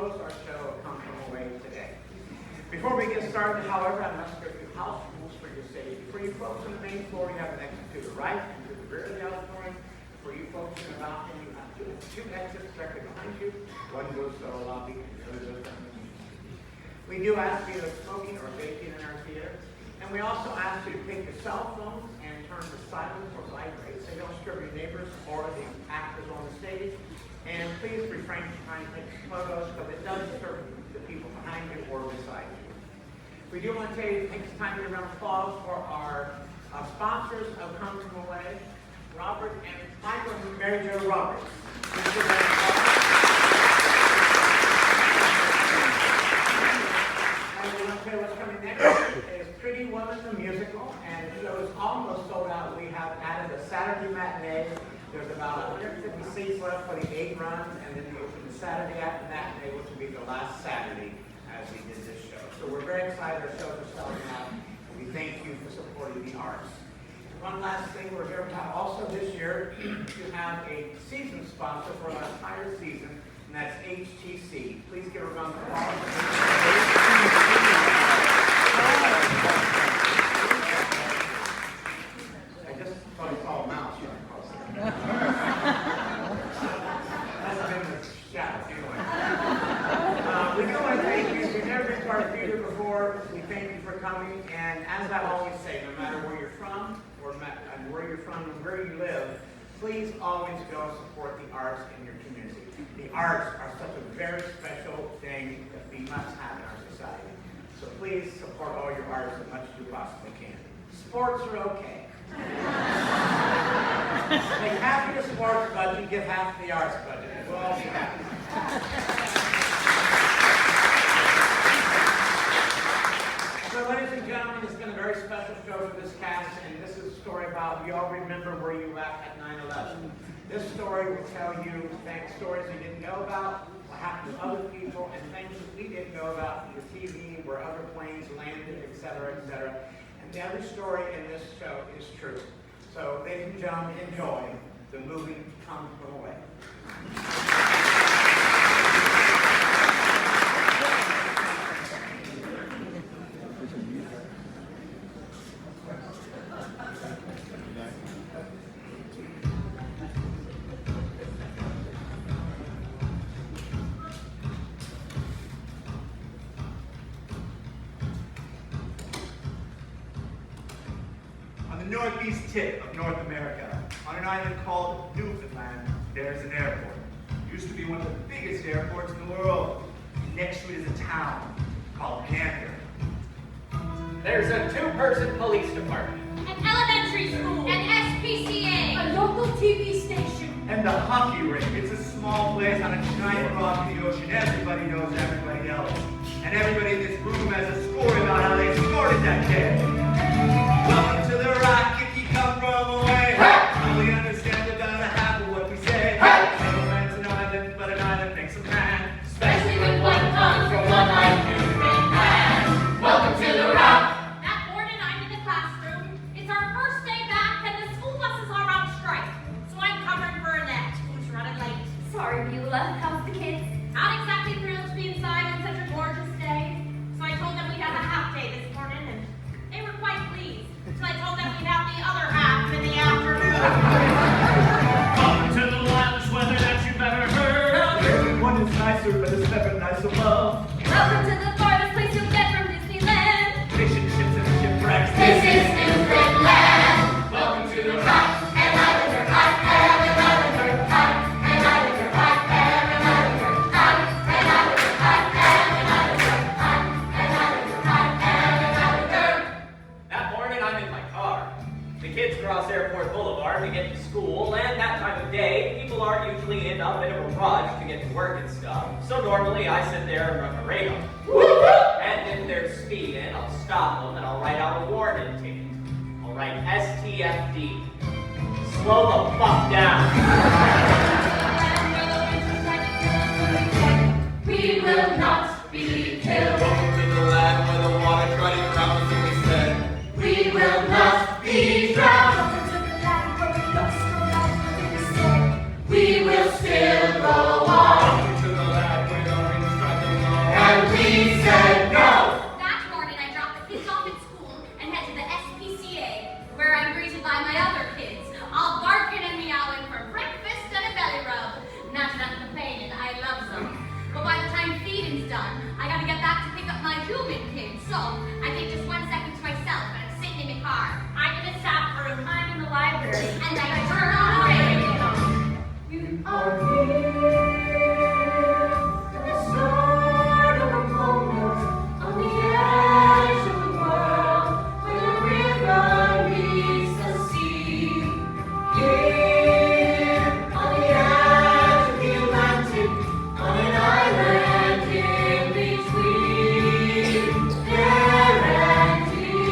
close our show of Come From Away today. Before we get started, however, I must give you house rules for your safety. For you folks on the main floor, you have an exit to the right and to the rear of the auditorium. For you folks in the balcony, you have two exits directly behind you. One goes to the lobby and the other goes down the main. We do ask you to smoking or vaping in our theater. And we also ask you to take your cell phones and turn to silent or vibrate so you don't disturb your neighbors or the actors on the stage. And please refrain from trying to take photos because it does disturb the people behind you or beside you. We do want to tell you to take this time to give a round of applause for our sponsors of Come From Away, Robert and Michael and Mary Jo Roberts. And we want to tell you what's coming next is Pretty Woman the Musical, and the show is almost sold out. We have added a Saturday matinee. There's about 150 seats left for the 8 runs, and then we open the Saturday after matinee, which will be the last Saturday as we did this show. So we're very excited our shows are selling out. We thank you for supporting the arts. One last thing, we're very proud also this year to have a season sponsor for our entire season, and that's HTC. Please give a round of applause. I just thought I saw a mouse running across there. That's been the shadow anyway. We do want to thank you. If you've never been to our theater before, we thank you for coming. And as I always say, no matter where you're from and where you live, please always go and support the arts in your community. The arts are such a very special thing that we must have in our society. So please support all your artists as much as you possibly can. Sports are okay. Make half your sports budget, give half the arts budget. We'll all be happy. So ladies and gentlemen, it's been a very special show for this cast, and this is a story about, you all remember where you were at 9/11. This story will tell you stories you didn't know about, what happened to other people, and things that we didn't know about from the TV, where other planes landed, etc., etc. And every story in this show is true. So ladies and gentlemen, enjoy the movie Come From Away. Northeast tip of North America, on an island called Newfoundland, there's an airport. It used to be one of the biggest airports in the world. Next to it is a town called Gander. There's a 2-person police department. An elementary school. An SPCA. A local TV station. And the hockey rink. It's a small place on a giant rock in the ocean. Everybody knows everybody else. And everybody in this room has a story about how they scored that day. Welcome to the rock if you come from away. We understand about half of what we say. No man's an island, but an island makes a man. Especially when one comes from one like Newfoundland. Welcome to the rock. That morning I'm in the classroom. It's our first day back and the school buses are on strike. So I'm covering for Annette, who's running late. Sorry, Beulah. How's the kids? Not exactly thrilled to be inside on such a gorgeous day. So I told them we'd have a half day this morning and they were quite pleased. So I told them we'd have the other half in the afternoon. Welcome to the wildest weather that you've ever heard of. One is nicer, but it's never nice above. Welcome to the farthest place you'll get from Disneyland. Fishing ships and shipwrecks. This is Newfoundland. Welcome to the rock. And islands are hot, and islands are hot, and islands are hot, and islands are hot, and islands are hot, and islands are hot, and islands are hot, and islands are. That morning I'm in my car. The kids cross Airport Boulevard to get to school, and that time of day, people aren't usually in a bit of a rush to get to work and stuff. So normally I sit there and run the radar. And if they're speeding, I'll stop them and I'll write out a warning ticket. I'll write STFD. Slow the fuck down. We will not be killed. Welcome to the land where the water trotting drowns and we said, We will not be drowned. Welcome to the land where we lost our lives, nothing we said. We will still go on. welcome to the land where the winds strike the done. I gotta get back to pick up my human kid. So, I take just 1 second to myself and I'm sitting in the car. I'm in the staff room. I'm in the library. And I turn on the radio. You are here. The start of a moment on the edge of the world where the river meets the sea. Here on the edge of the Atlantic, on an island in between there and here.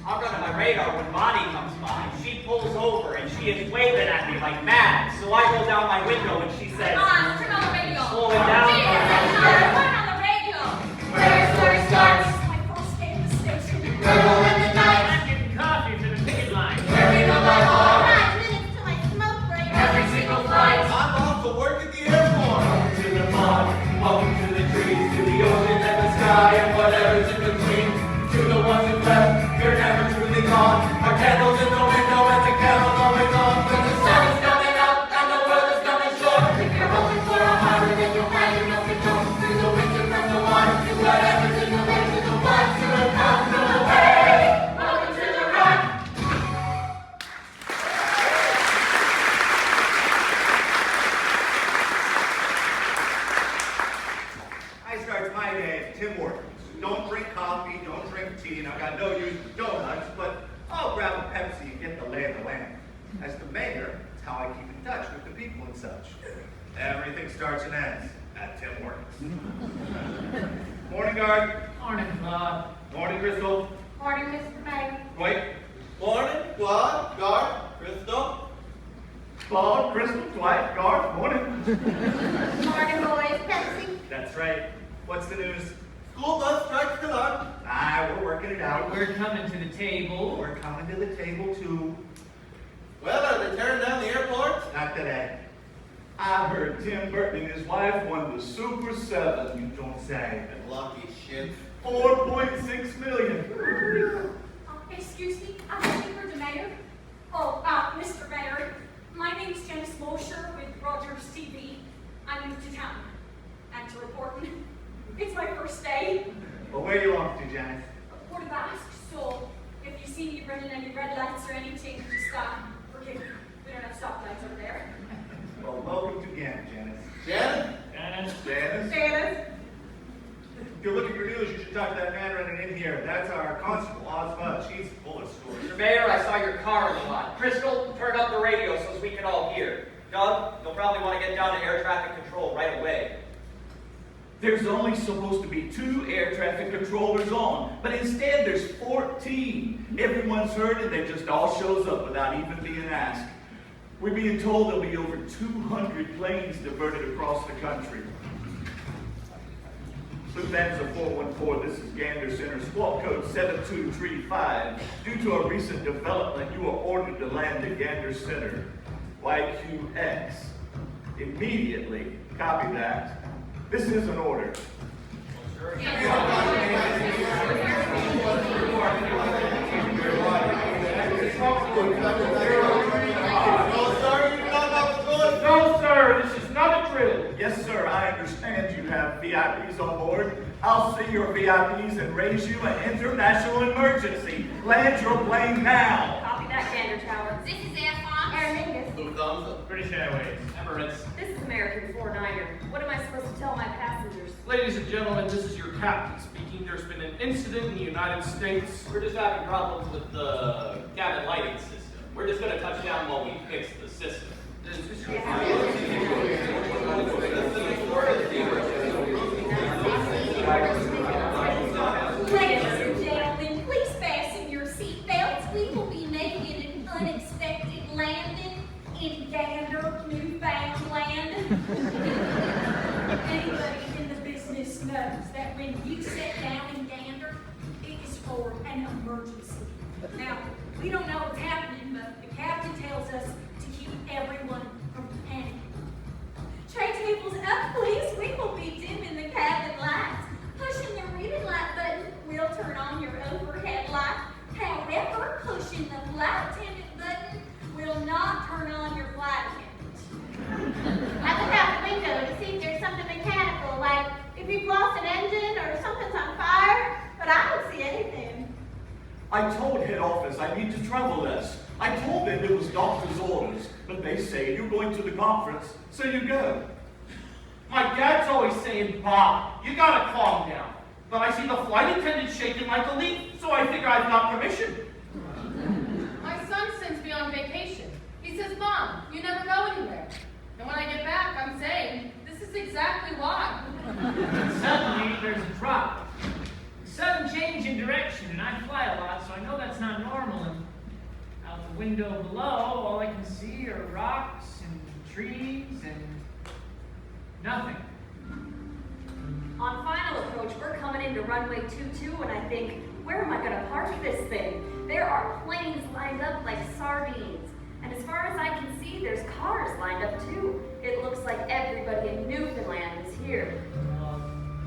I'm running my radar when Margie comes by. She pulls over and she is waving at me like mad. So I roll down my window and she says, Come on, turn on the radio. slow it down. Jesus, turn on the radio. Where's where it starts? My first day in the station. Purple in the night. I'm getting coffee for the picket line. Carrying on my heart. 5 minutes till my smoke break. Every single flight. I'm off to work at the airport. Welcome to the pond, welcome to the trees, to the ocean and the sky and whatever's in between. To the ones who left, you're never truly gone. Our candles in the window and the kettle going on. When the sun is coming up and the world is coming short. If you're hoping for a harbor, then you'll find an open door. Through the winter, from the water, to whatever's in the way, to the ones who have come the way. Welcome to the rock. I start my day at Tim Hortons. Don't drink coffee, don't drink tea, and I've got no use for donuts, but I'll grab a Pepsi and get the lay of the land. As the mayor, it's how I keep in touch with the people and such. Everything starts and ends at Tim Hortons. Morning, guard. Morning, Claude. Morning, Crystal. Morning, Mr. Mayor. Wait. Morning, Claude, Guard, Crystal. Claude, Crystal, Dwight, guard. Morning. Morning, boys. Pepsi. That's right. What's the news? School bus strikes tonight. We're working it out. We're coming to the table. We're coming to the table too. Well, are they tearing down the airport? Not today. I heard Tim Burton and his wife won the Super 7. You don't say. And lucky shit. 4.6 million. Excuse me, I'm looking for the mayor. Mr. Mayor, my name's Janice Mosher with Rogers TV. I'm new to town. And to report, it's my first day. Well, where you off to, Janice? Port of Ask, so if you see me running any red lights or anything, just forgive me. We don't have stoplights over there. Well, welcome to Gander, Janice. Janet? Janice. Janice? Janice? If you're looking for news, you should talk to that man running in here. That's our constable, Oz Fudge. He's full of stories. Mr. Mayor, I saw your car in the lot. Crystal, turn up the radio so we can all hear. Doug, you'll probably want to get down to air traffic control right away. There's only supposed to be 2 air traffic controllers on, but instead there's 14. Everyone's heard and they just all shows up without even being asked. We're being told there'll be over 200 planes diverted across the country. Lufthansa 414, this is Gander Center, squawk code 7235. Due to a recent development, you are ordered to land at Gander Center, YQX. Immediately, copy that. This is an order. No, sir, this is not a drill. Yes, sir, I understand you have VIPs on board. I'll see your VIPs and raise you an international emergency. Land your plane now. Copy that, Gander Tower. This is Air France. Air Mingus. Lufthansa. British Airways. Emirates. This is American 49er. What am I supposed to tell my passengers? Ladies and gentlemen, this is your captain speaking. There's been an incident in the United States. We're just having problems with the cabin lighting system. We're just going to touch down while we fix the system. Ladies and gentlemen, please fasten your seatbelts. We will be making an unexpected landing in Gander, Newfoundland. Anybody in the business knows that when you sit down in Gander, it is for an emergency. Now, we don't know what's happening, but the captain tells us to keep everyone from panicking. Tray tables up, please. We will be dimming the cabin lights. Pushing the reading light button will turn on your overhead light. However, pushing the flight attendant button will not turn on your flight attendant. I look out the window to see if there's But I don't see anything. I told head office I need to travel less. I told them it was doctor's orders, but they say you're going to the conference, so you go. My dad's always saying, Bob, you gotta calm down. But I see the flight attendant shaking like a leaf, so I figure I've got permission. My son sends me on vacation. He says, Mom, you never go anywhere. And when I get back, I'm saying, this is exactly why. Suddenly, there's a drop. Sudden change in direction, and I fly a lot, so I know that's not normal. And out the window below, all I can see are rocks and trees and nothing. On final approach, we're coming into runway 22, and I think, where am I gonna park this thing? There are planes lined up like sardines. And as far as I can see, there's cars lined up too. It looks like everybody in Newfoundland is here.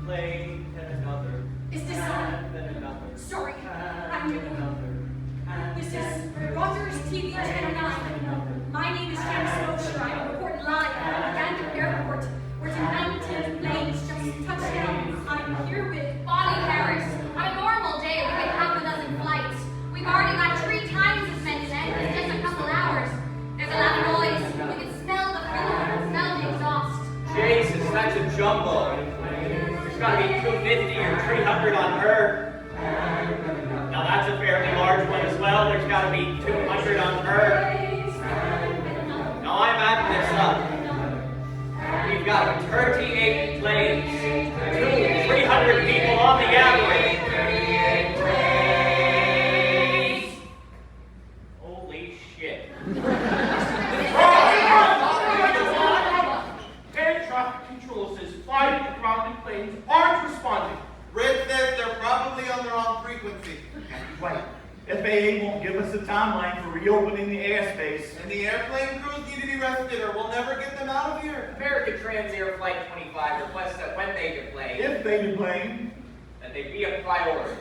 Plane and another. Is this And then another. Sorry, And then another. This is Rogers TV Channel 9. My name is Janice. I'm reporting live from Gander Airport, where the 19 planes just touched down. I'm here with Bonnie Harris. On a normal day, we get half a dozen flights. We've already got 3 times as many men in just a couple hours. There's a lot of noise. You can smell the fuel, smell the exhaust. Jesus, that's a jumbo. There's got to be 250 or 300 on her. Now that's a fairly large one as well. There's got to be 200 on her. Now I'm adding this up. We've got 38 planes, 300 people on the average. Holy shit. Air traffic control says 5 grounded planes aren't responding. Red says they're probably on the wrong frequency. Right. FAA won't give us a timeline for reopening the airspace. And the airplane crews need to be rested or we'll never get them out of here. American Transair Flight 25 requests that when they deplane, If they deplane, that they be a priority.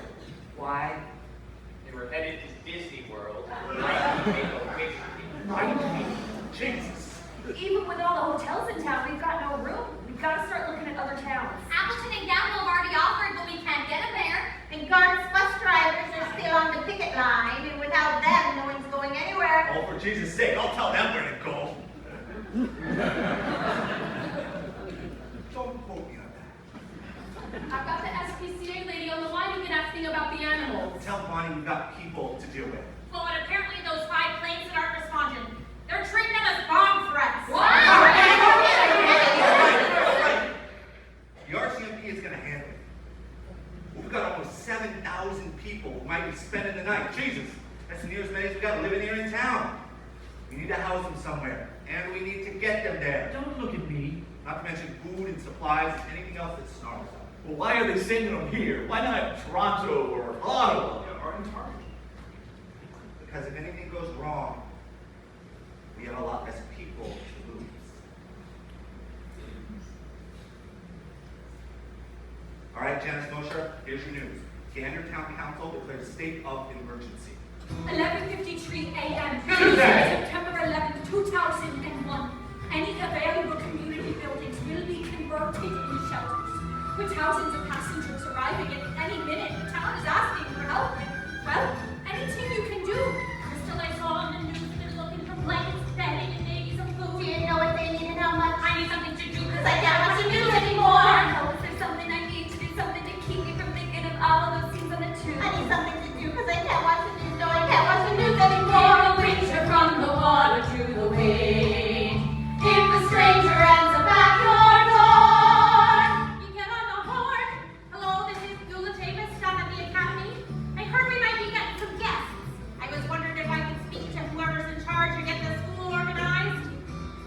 Why? They were headed to Disney World. Nike made a wish. Jesus. Even with all the hotels in town, we've got no room. We've got to start looking at other towns. Appleton and Gamble have already offered, but we can't get them there. And Gart's bus drivers are still on the picket line, and without them, no one's going anywhere. Oh, for Jesus' sake, I'll tell them where to go. Don't quote me on that. I've got the SPCA lady on the line who can ask me about the animals. Tell Bonnie we've got people to deal with. Well, and apparently those 5 planes that aren't responding, they're treating them as bomb threats. The RCMP is going to handle it. We've got almost 7,000 people who might be spending the night. Jesus, that's near as many as we got living here in town. We need to house them somewhere, and we need to get them there. Don't look at me. Not to mention food and supplies and anything else that snarls up. well, why are they sending them here? Why not Toronto or Ottawa? Or in Target. Because if anything goes wrong, we have a lot less people to lose. All right, Janice Mosher, here's your news. Gander Town Council declares a state of emergency. 11:53 a.m. Tuesday. September 11, 2001. Any available community buildings will be converted into shelters. With thousands of passengers arriving at any minute, the town is asking for help. Well, anything you can do. Crystal, I saw on the news they're looking for blankets, bedding, and maybe some food. Do you know what they need and how much? I need something to do because I can't watch the news anymore. Oh, is there something I need to do? Something to keep me from thinking of all of those scenes on the tube? I need something to do because I can't watch the news. No, I can't watch the news From anymore. the winter, from the water to the wind. If the stranger ends up at your door, you get on the horn. Hello, this is Dula Tavis down at the academy. I heard we might be getting some guests. I was wondering if I could speak to whoever's in charge and get the school organized.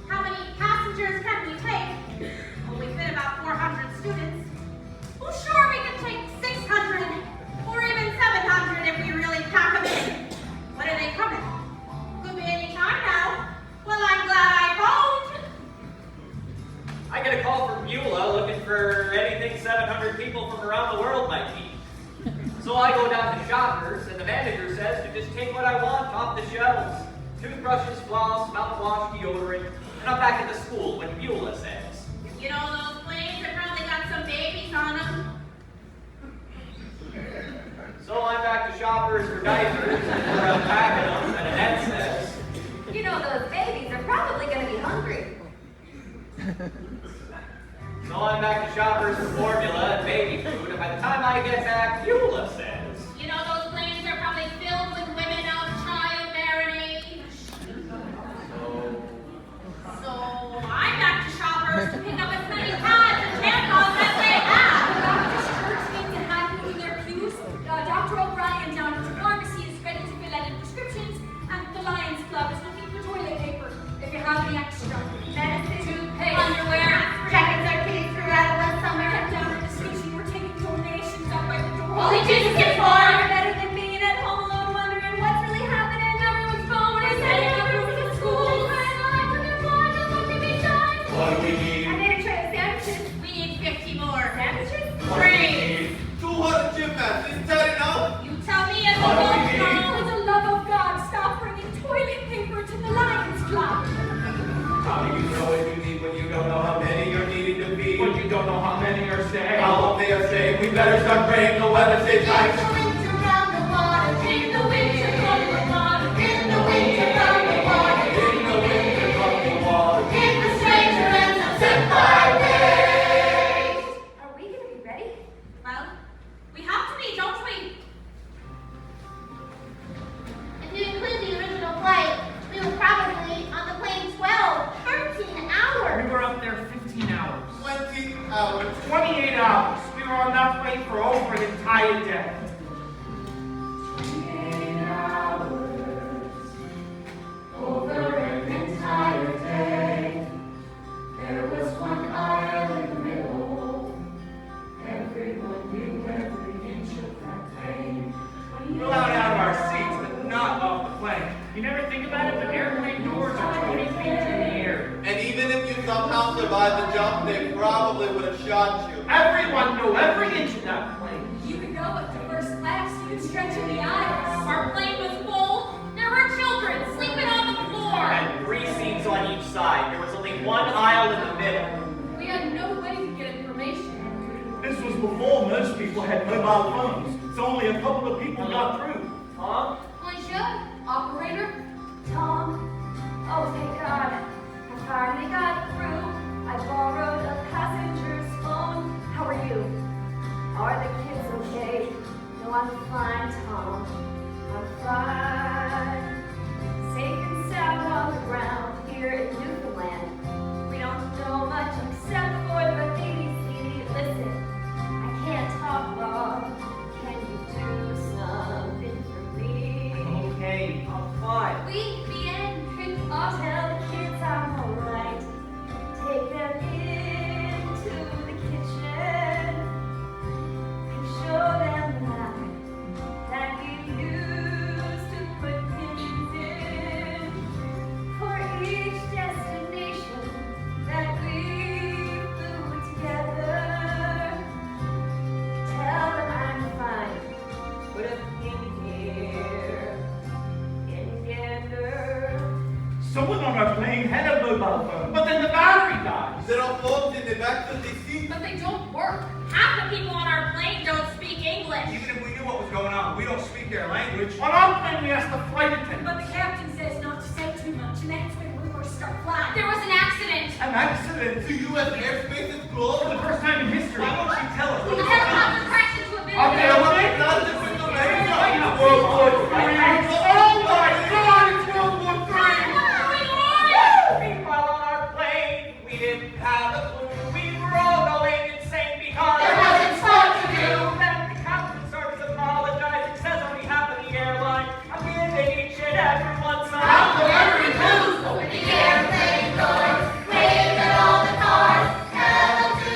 How many passengers can we take? Well, we fit about 400 students. Well, sure, we can take 600 or even 700 if we really pack them in. When are they coming? Could be any time now. Well, I'm glad I phoned. I get a call from Beulah looking for anything 700 people from around the world might need. So I go down to Shoppers, and the manager says to just take what I want off the shelves. Toothbrushes, floss, mouthwash, deodorant, and I'm back at the school when Beulah says. You know, those planes have probably got some babies on them. for diapers, and we're unpacking them, and Annette says, You know, those babies are probably going to be hungry. so I'm back to Shoppers for formula and baby food, and by the time I get back, Eula says, You know, those planes are probably filled with women of childbearing age. So I'm back to Shoppers to pick up as many pads and tampons as they have. The Baptist Church needs to have you in their pews. Dr. O'Brien down at the pharmacy is ready to fill out the prescriptions, and the Lions Club is looking for toilet paper if you have any extra. Medicine, Toothpaste, underwear, checking their teeth throughout the summer. Head down to the station, we're taking donations up by the door. Holy Jesus, get forward! Better than being at home alone wondering what's really happening. Everyone's phone is Sending heading everyone to school. What do we need? I made a tray of sandwiches. We need 50 more. Sandwiches? What do we need? 200 gym mats, isn't that enough? You tell me as a What do we woman. need? For the love of God, stop bringing toilet paper to the Lions Club. How do you know what you need when you don't know how many you're needing to be? When you don't know how many are staying. How long they are saying we better start praying the weather stays nice. In the winter round the water, In the winter, come the water. in the winter round the water. In the winter come the water. If the stranger ends up sick by day. Are we going to be ready? Well, we have to be, don't we? If you include the original flight, we were probably on the plane 13 hours. We were up there 15 hours. 20 hours. 28 hours. We were on that plane for over an entire day. 28 hours, over an entire day. There was one aisle in the middle. Everyone knew every inch of that plane. We're allowed out of our seats, but not off the plane. You never think about it, but airplane doors are 20 feet in the air. And even if you somehow survived the jump, they probably would have shot you. Everyone knew every inch of that plane. You could go up to first class, you could stretch in the aisles. Our plane was full. There were children sleeping on the floor. and 3 seats on each side. There was only one aisle in the middle. We had no way to get information. This was before most people had mobile phones, so only a couple of people got through. Huh? Monsieur, operator, Tom. Oh, thank God. I finally got through. I borrowed a passenger's phone. How are you? Are the kids okay? No, I'm fine, Tom. I'm fine. Safe and sound on the ground here in Newfoundland. We don't know much except for the ABC. Listen, I can't talk long. Can you do something for me? Okay, I'm fine. we bien. I'll tell the kids I'm alright. Take them into the kitchen and show them the map that we used to put pins in for each destination that we flew together. Tell them I'm fine. Put a pin here in Gander. Someone on our plane had a mobile phone. But then the battery died. There are phones in the back of the seat. But they don't work. Half the people on our plane don't speak English. Even if we knew what was going on, we don't speak their language. On our plane, we asked the flight attendant. But the captain says not to say too much, and that's when rumors start flying. There was an accident. An accident. The U.S. airspace is closed. For the first time in history. Why won't she tell us The what's going on? helicopter crashed into a building. Okay, okay. Not the Pennsylvania. World War III. Oh my God, it's World War III! Meanwhile, on our plane, we didn't have a clue. We were all going insane because There wasn't fun to do. Then the captain starts apologizing, says on behalf of the airline, I'm giving each and everyone some. Complimentary food. With the airplane doors, wave at all the cars, hello to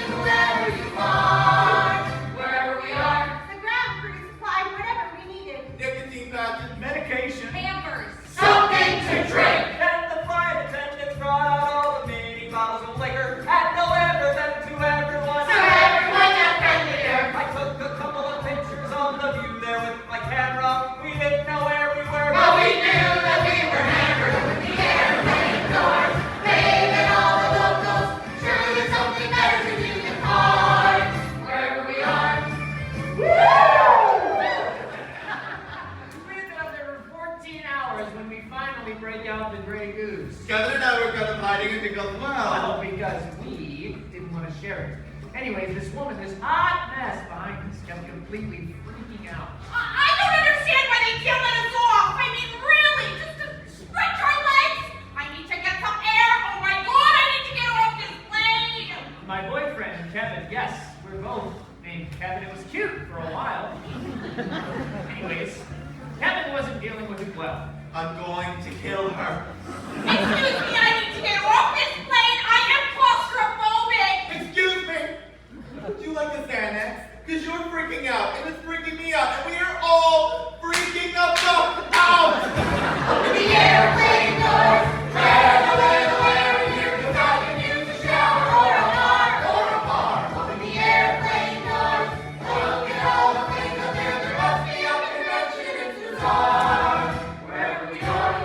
Anyways, this woman, this hot mess behind us, kept completely freaking out. I don't understand why they can't let us off. I mean, really, just to stretch our legs. I need to get some air. Oh my God, I need to get off this plane. My boyfriend, Kevin, yes, we're both named Kevin. It was cute for a while. Anyways, Kevin wasn't dealing with it well. I'm going to kill her. Excuse me, I need to get off this plane. I am claustrophobic. Excuse me. Would you like a Xanax? Because you're freaking out, and it's freaking me out, and we are all freaking the fuck out! Open the airplane doors. Where, and here goes I can use a shower or a bar. Open the airplane doors. Look at all the things up there. There must be a convention. It's bizarre. Wherever we are.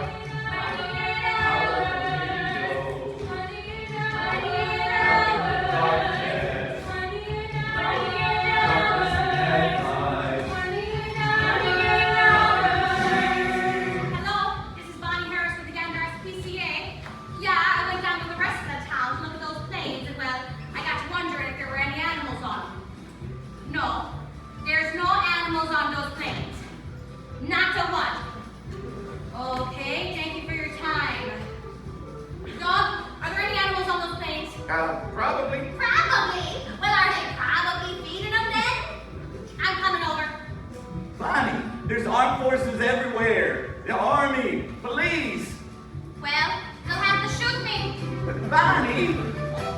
Hello, this is Bonnie Harris with the Gander SPCA. Yeah, I went down to the rest of the town to look at those planes, and well, I got to wondering if there were any animals on them. No, there's no animals on those planes. Not a one. Okay, thank you for your time. Dog, are there any animals on those planes? Probably. Probably. Well, are they probably feeding them then? I'm coming over. Bonnie, there's armed forces everywhere. The army, police. Well, they'll have to shoot me. Bonnie!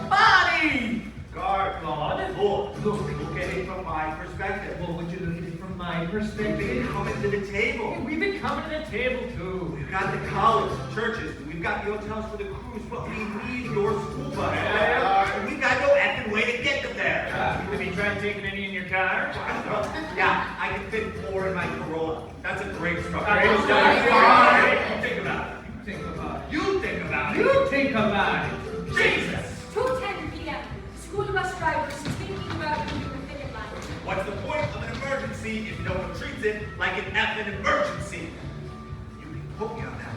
Bonnie! Guard, Claude? look at it from my perspective. Well, would you look at it from my We've perspective? been coming to the table. We've been coming to the table too. We've got the college, churches, and we've got the hotels for the cruise, but we need your school bus. And we've got no effing way to get them there. Have you tried taking any in your car? Yeah, I can fit 4 in my Corolla. That's a great structure. Great It's structure. fine. Think about it. Think about it. You think about it. You think about it. Jesus! 2:10 p.m. School bus drivers thinking about doing the picket line. What's the point of an emergency if no one treats it like an effing emergency? You can quote me on that.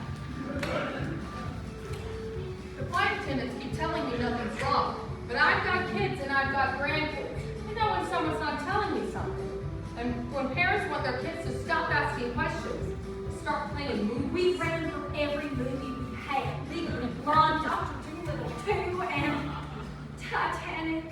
The flight attendants keep telling me nothing's wrong, but I've got kids and I've got grandkids. I know when someone's not telling me something. And when parents want their kids to stop asking questions, start playing movies. We ran through every movie we had. Legally Blonde, Dr. Dolittle 2, and Titanic.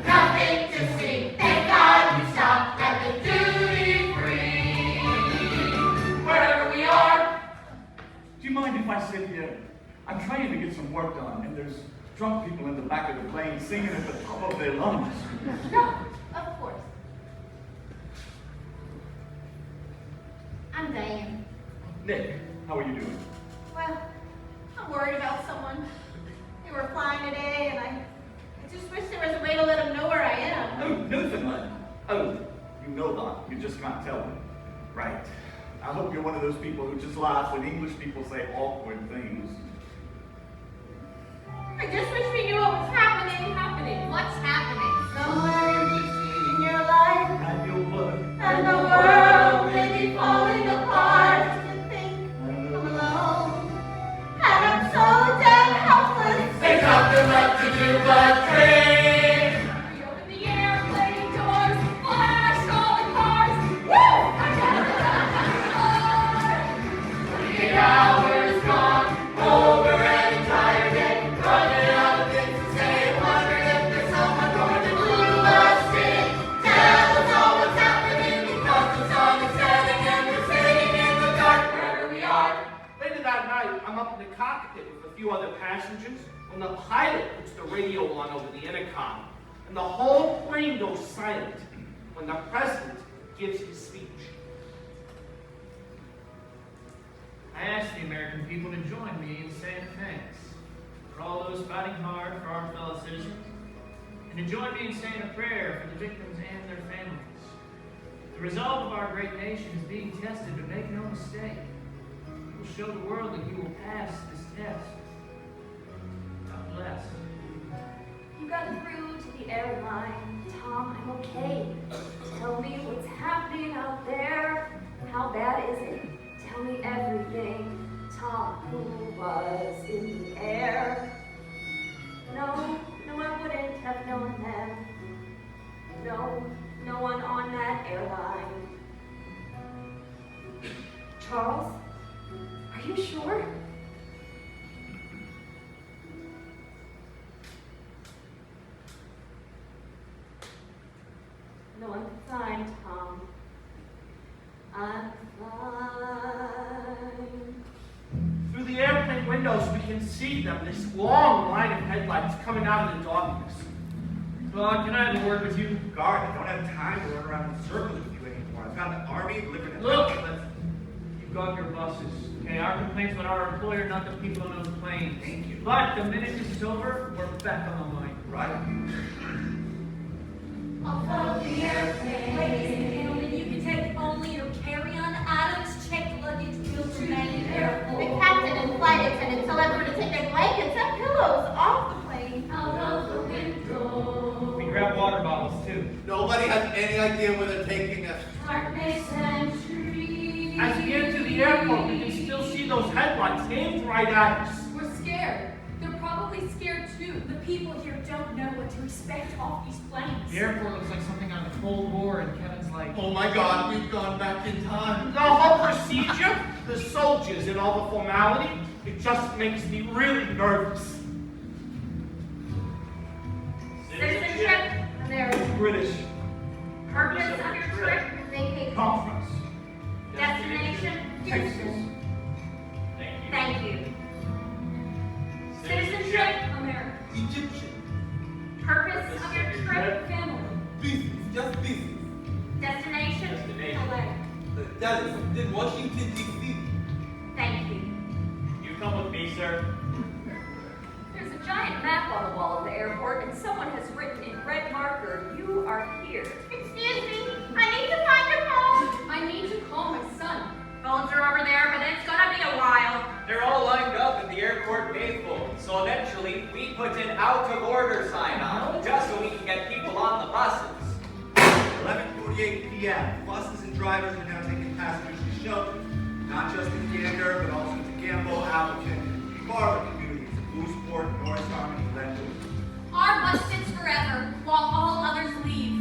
Nothing to see. Thank God we stopped at the duty free. Wherever we are. Do you mind if I sit here? I'm trying to get some work done, and there's drunk people in the back of the plane singing at the top of their lungs. No, of course. I'm Diane. Nick, how are you doing? Well, I'm worried about someone. They were flying today, and I just wish there was a way to let them know where I am. Oh, Newfoundland. Oh, you know that. You just can't tell them. Right. I hope you're one of those people who just laugh when English people say awkward things. I just wish we knew what was happening. What's happening? Somewhere in between your life And your work. and the world may be falling apart. You think I'm alone, and I'm so damn helpless. There's nothing left to do but dream. We open the airplane doors, flash all the cars. Woo! 48 hours gone, over and tired and running out of things to say. Wondering if there's someone going to clue us in. Tell us all what's happening because the sun is setting and we're sitting in the dark wherever we are. Later that night, I'm up in the cockpit with a few other passengers when the pilot puts the radio on over the intercom, and the whole plane goes silent when the president gives his speech. I asked the American people to join me in saying thanks for all those fighting hard for our fellow citizens, and to join me in saying a prayer for the victims and their families. The resolve of our great nation is being tested, but make no mistake, you will show the world that you will pass this test. God bless. You got through to the airline. Tom, I'm okay. Tell me what's happening out there. How bad is it? Tell me Are you sure? No, I'm fine, Tom. I'm fine. Through the airplane windows, we can see them, this long line of headlights coming out of the darkness. Claude, can I have a word with you? Guard, I don't have time to run around in circles with you anymore. I've got the army delivering a Look, you've got your buses. Okay, our complaints about our employer, not the people on those planes. Thank you. But the minute this is over, we're back on the line. Right. Off of the airplane. Ladies and gentlemen, you can take only your carry-on items. Check luggage will remain in The airport. captain and flight attendant tell everyone to take their blankets and pillows off the plane. Out of the window. We grab water bottles too. Nobody has any idea where they're taking us. Darkness and trees. As we enter the airport, we can still see those headlights aimed right at us. We're scared. They're probably scared too. The people here don't know what to expect off these planes. The airport looks like something out of the Cold War, and Kevin's like, Oh my God, we've gone back in time. The whole procedure, the soldiers and all the formality, it just makes me really nervous. Citizenship, American. British. Purpose of your trip, vacation. Conference. Destination, Houston. Thank you. Citizenship, America. Egyptian. purpose of your trip, Family. Business, just business. destination, LA. Dallas, then Washington, D.C. Thank you. You come with me, sir. There's a giant map on the wall of the airport, and someone has written in red marker, "You are here." Excuse me, I need to find your phone. I need to call my son. Phones are over there, but it's gonna be a while. They're all lined up at the airport payphone, so eventually we put an out of order sign on, just so we can get people on the buses. 11:48 p.m. Buses and drivers are now taking passengers to shelter, not just in Gander, but also to Gamble, Appleton, and Barber communities, Bluesport, Norris Harmony, Glenwood. Our bus sits forever while all others leave.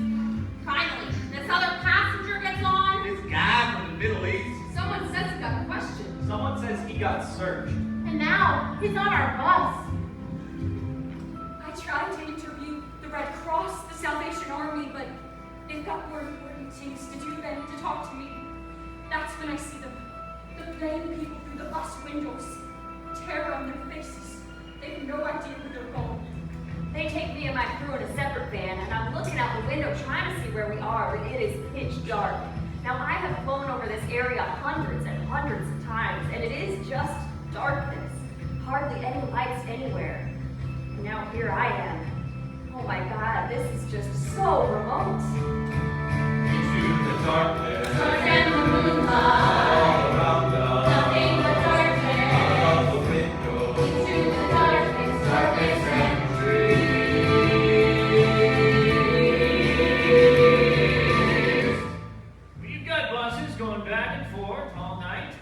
Finally, this other passenger gets on. This guy from the Middle East. Someone says he got questioned. Someone says he got searched. And now, he's on our bus. I tried to interview the Red Cross, the Salvation Army, but they've got more important things to do than to talk to me. That's when I see them. The plain people through the bus windows. Terror on their faces. They have no idea where they're going. They take me and my crew in a separate van, and I'm looking out the window trying to see where we are, but it is pitch dark. Now, I have flown over this area hundreds and hundreds of times, and it is just darkness. Hardly any lights anywhere. And now here I am. Oh my God, this is just so remote. Into the darkness. Dark and the moonlight. All around us. Nothing but darkness. Out of the window. Into the darkness, darkness and trees. we've got buses going back and forth all night.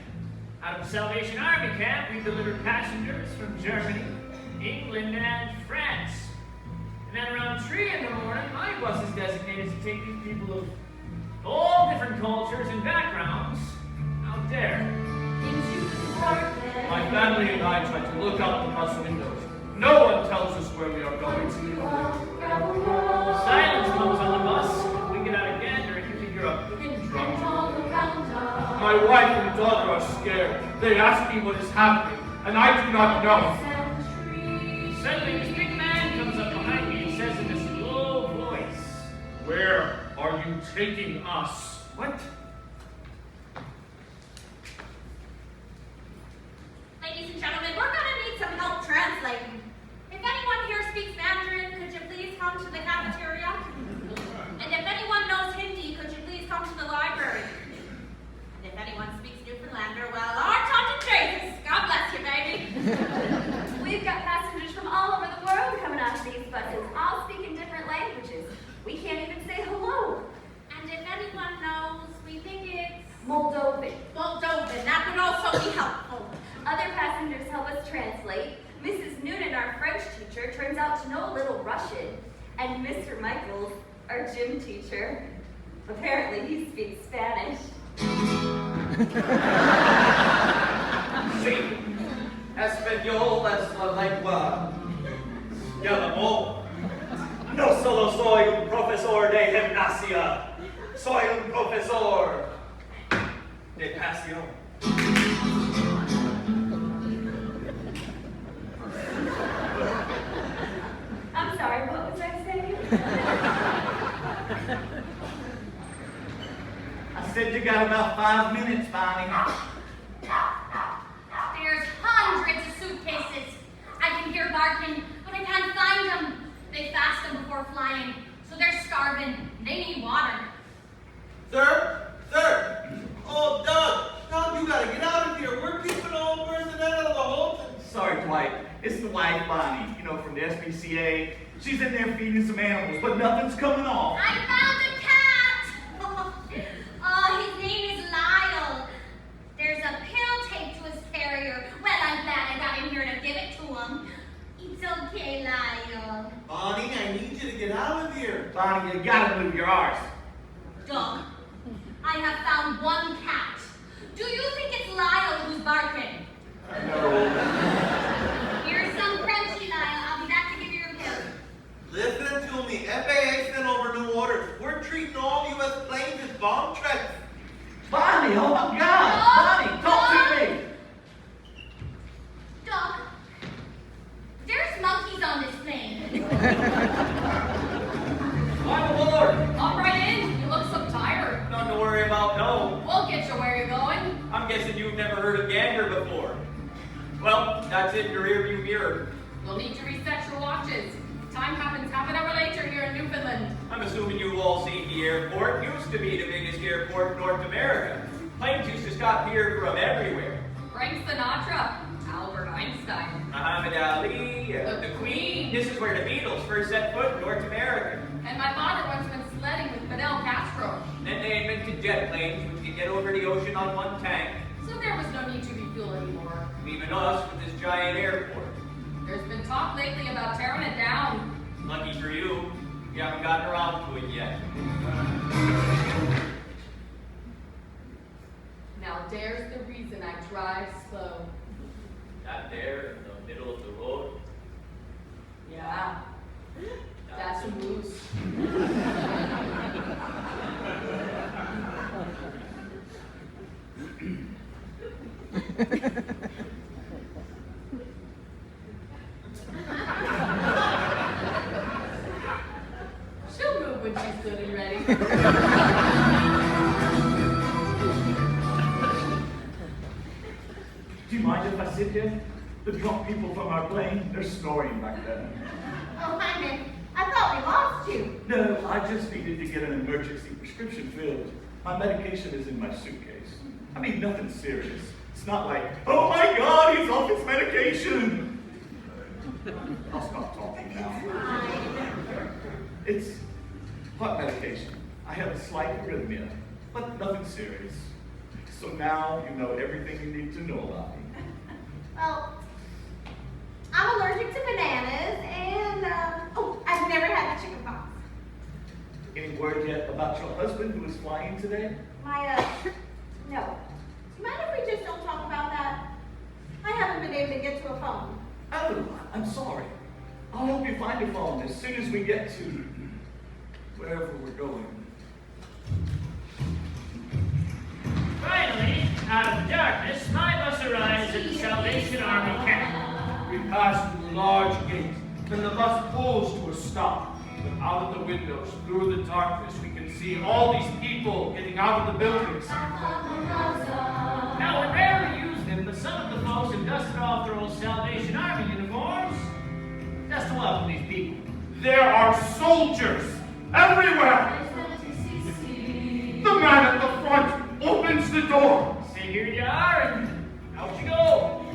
Out of the Salvation Army camp, we delivered passengers from Germany, England, and France. And then around 3 in the morning, my bus is designated to take these people of all different cultures and backgrounds out there. Into the darkness. My family and I try to look out the bus windows. No one tells us where we are going. Silence comes on the bus. We get out of Gander and you think you're a pin drunk. My wife and daughter are scared. They ask me what is happening, and I do not know. Suddenly, this big man comes up behind me and says in this low voice, Where are you taking us? "What?" Ladies and gentlemen, we're gonna need some help translating. If anyone here speaks Mandarin, could you please come to the cafeteria? And if anyone knows Hindi, could you please come to the library? And if anyone speaks Newfoundlander, well, our Tante Jesus. God bless you, baby. We've got passengers from all over the world coming out of these buses, all speaking different languages. We can't even say hello. And if anyone knows, we think it's Moldovan. Moldovan. That would also be helpful. Other passengers help us translate. Mrs. Noonan, our French teacher, turns out to know a little Russian. And Mr. Michaels, our gym teacher, apparently he speaks Spanish. you got about 5 minutes, Bonnie. There's hundreds of suitcases. I can hear barking, but I can't find them. They fast them before flying, so they're starving. They need water. Sir? Sir? Oh, Doug. Doug, you gotta get out of here. We're keeping all personnel out of the Holton. Sorry, Dwight. It's the wife, Bonnie, you know, from the SPCA. She's in there feeding some animals, but nothing's coming off. I found a cat! Oh, his name is Lyle. There's a pill taped to his carrier. Well, I'm glad I got in here to give it to him. It's okay, Lyle. Bonnie, I need you to get out of here. Bonnie, you gotta move your arse. Doug, I have found one cat. Do you think it's Lyle who's barking? No. Here's some crunchy, Lyle. I'll be back to give you your pill. Listen to me. FAA sent over new orders. We're treating all U.S. planes as bomb threats. Bonnie, oh my God! Bonnie, talk to me! Doug, there's monkeys on this plane. I'm aboard. Hop right in. You look so tired. Nothing to worry about, no. We'll get you where you're going. I'm guessing you've never heard of Gander before. Well, that's in your rearview mirror. You'll need to reset your watches. Time happens half an hour later here in Newfoundland. I'm assuming you've all seen the airport. Used to be the biggest airport in North America. Planes used to stop here from everywhere. Frank Sinatra, Albert Einstein, Muhammad Ali, the Queen. This is where the Beatles first set foot in North America. and my father once went sledding with Fidel Castro. Then they invented jet planes, which could get over the ocean on one tank. So there was no need to refuel anymore. Leaving us with this giant airport. There's been talk lately about tearing it down. Lucky for you, you haven't gotten around to it yet. Now there's the reason I drive slow. Not there in the middle of the road. Yeah, that's a moose. She'll move when she's good and ready. Do you mind if I sit here? The drunk people from our plane, they're snoring back there. Oh, honey, I thought we lost you. No, I just needed to get an emergency prescription filled. My medication is in my suitcase. I mean, nothing serious. It's not like, oh my God, he's off his medication. I'll stop talking now. It's heart medication. I have a slight arrhythmia, but nothing serious. So now you know everything you need to know about me. Well, I'm allergic to bananas, and, I've never had the chicken pox. Any word yet about your husband who is flying today? No. Do you mind if we just don't talk about that? I haven't been able to get to a phone. Oh, I'm sorry. I'll help you find a phone as soon as we get to wherever we're going. Finally, out of the darkness, my bus arrives at the Salvation Army camp. We pass through the large gate, then the bus pulls to a stop. But out of the windows, through the darkness, we can see all these people getting out of the buildings. Now, we rarely use them, but some of the folks have dusted off their old Salvation Army uniforms just to welcome these people. There are soldiers everywhere! The man at the front opens the door. Say, here you are, and out you go.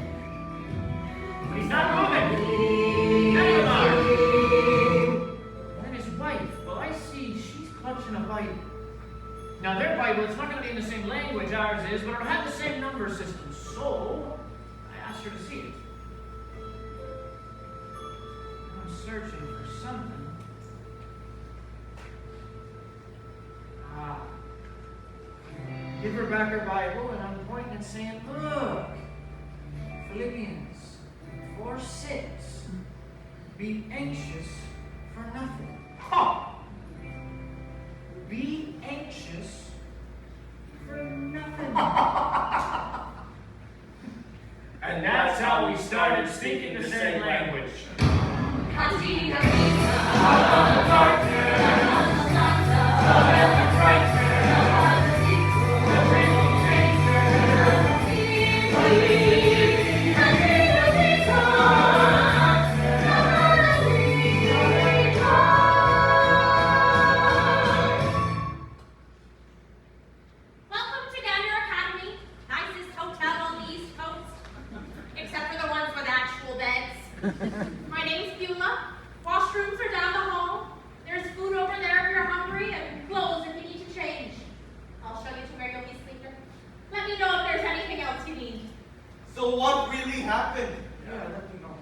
But he's not moving. There you are. And his wife, well, I see she's clutching a Bible. Now, their Bible, it's not going to be in the same language ours is, but it'll have the same number system. So, I asked her to see it. I'm searching for something. Ah. Give her back her Bible, and I'm pointing and saying, look, Philippians 4:6. Be anxious for nothing. Ha! Be anxious for nothing. And that's how we started speaking the same language. My name's Beulah. Washrooms are down the hall. There's food over there if you're hungry, and clothes if you need to change. I'll show you to where you'll be sleeping. Let me know if there's anything else you need. So what really happened? Yeah, let me know.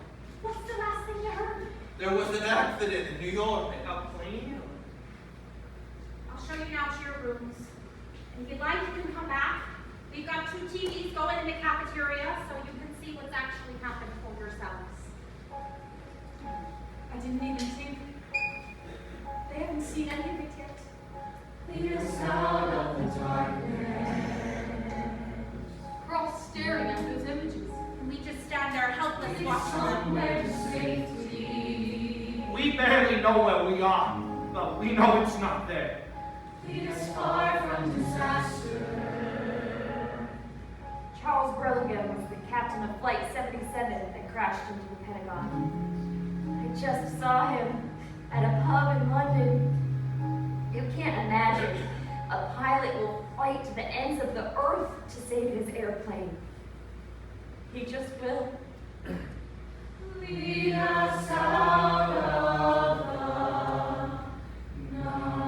What's the last thing you heard? There was an accident in New York. A plane? I'll show you now to your rooms. And if you'd like, you can come back. We've got 2 TVs going in the cafeteria, so you can see what's actually happened for yourselves. I didn't even think. They haven't seen any of it yet. Lead us out of the darkness. We're all staring at those images. And we just stand there helpless watching them. Somewhere to safety. We barely know where we are, but we know it's not there. Lead us far from disaster. Charles Brogan was the captain of Flight 77 that crashed into the Pentagon. I just saw him at a pub in London. You can't imagine a pilot will fight to the ends of the earth to save his airplane. He just will. Lead us out of the night.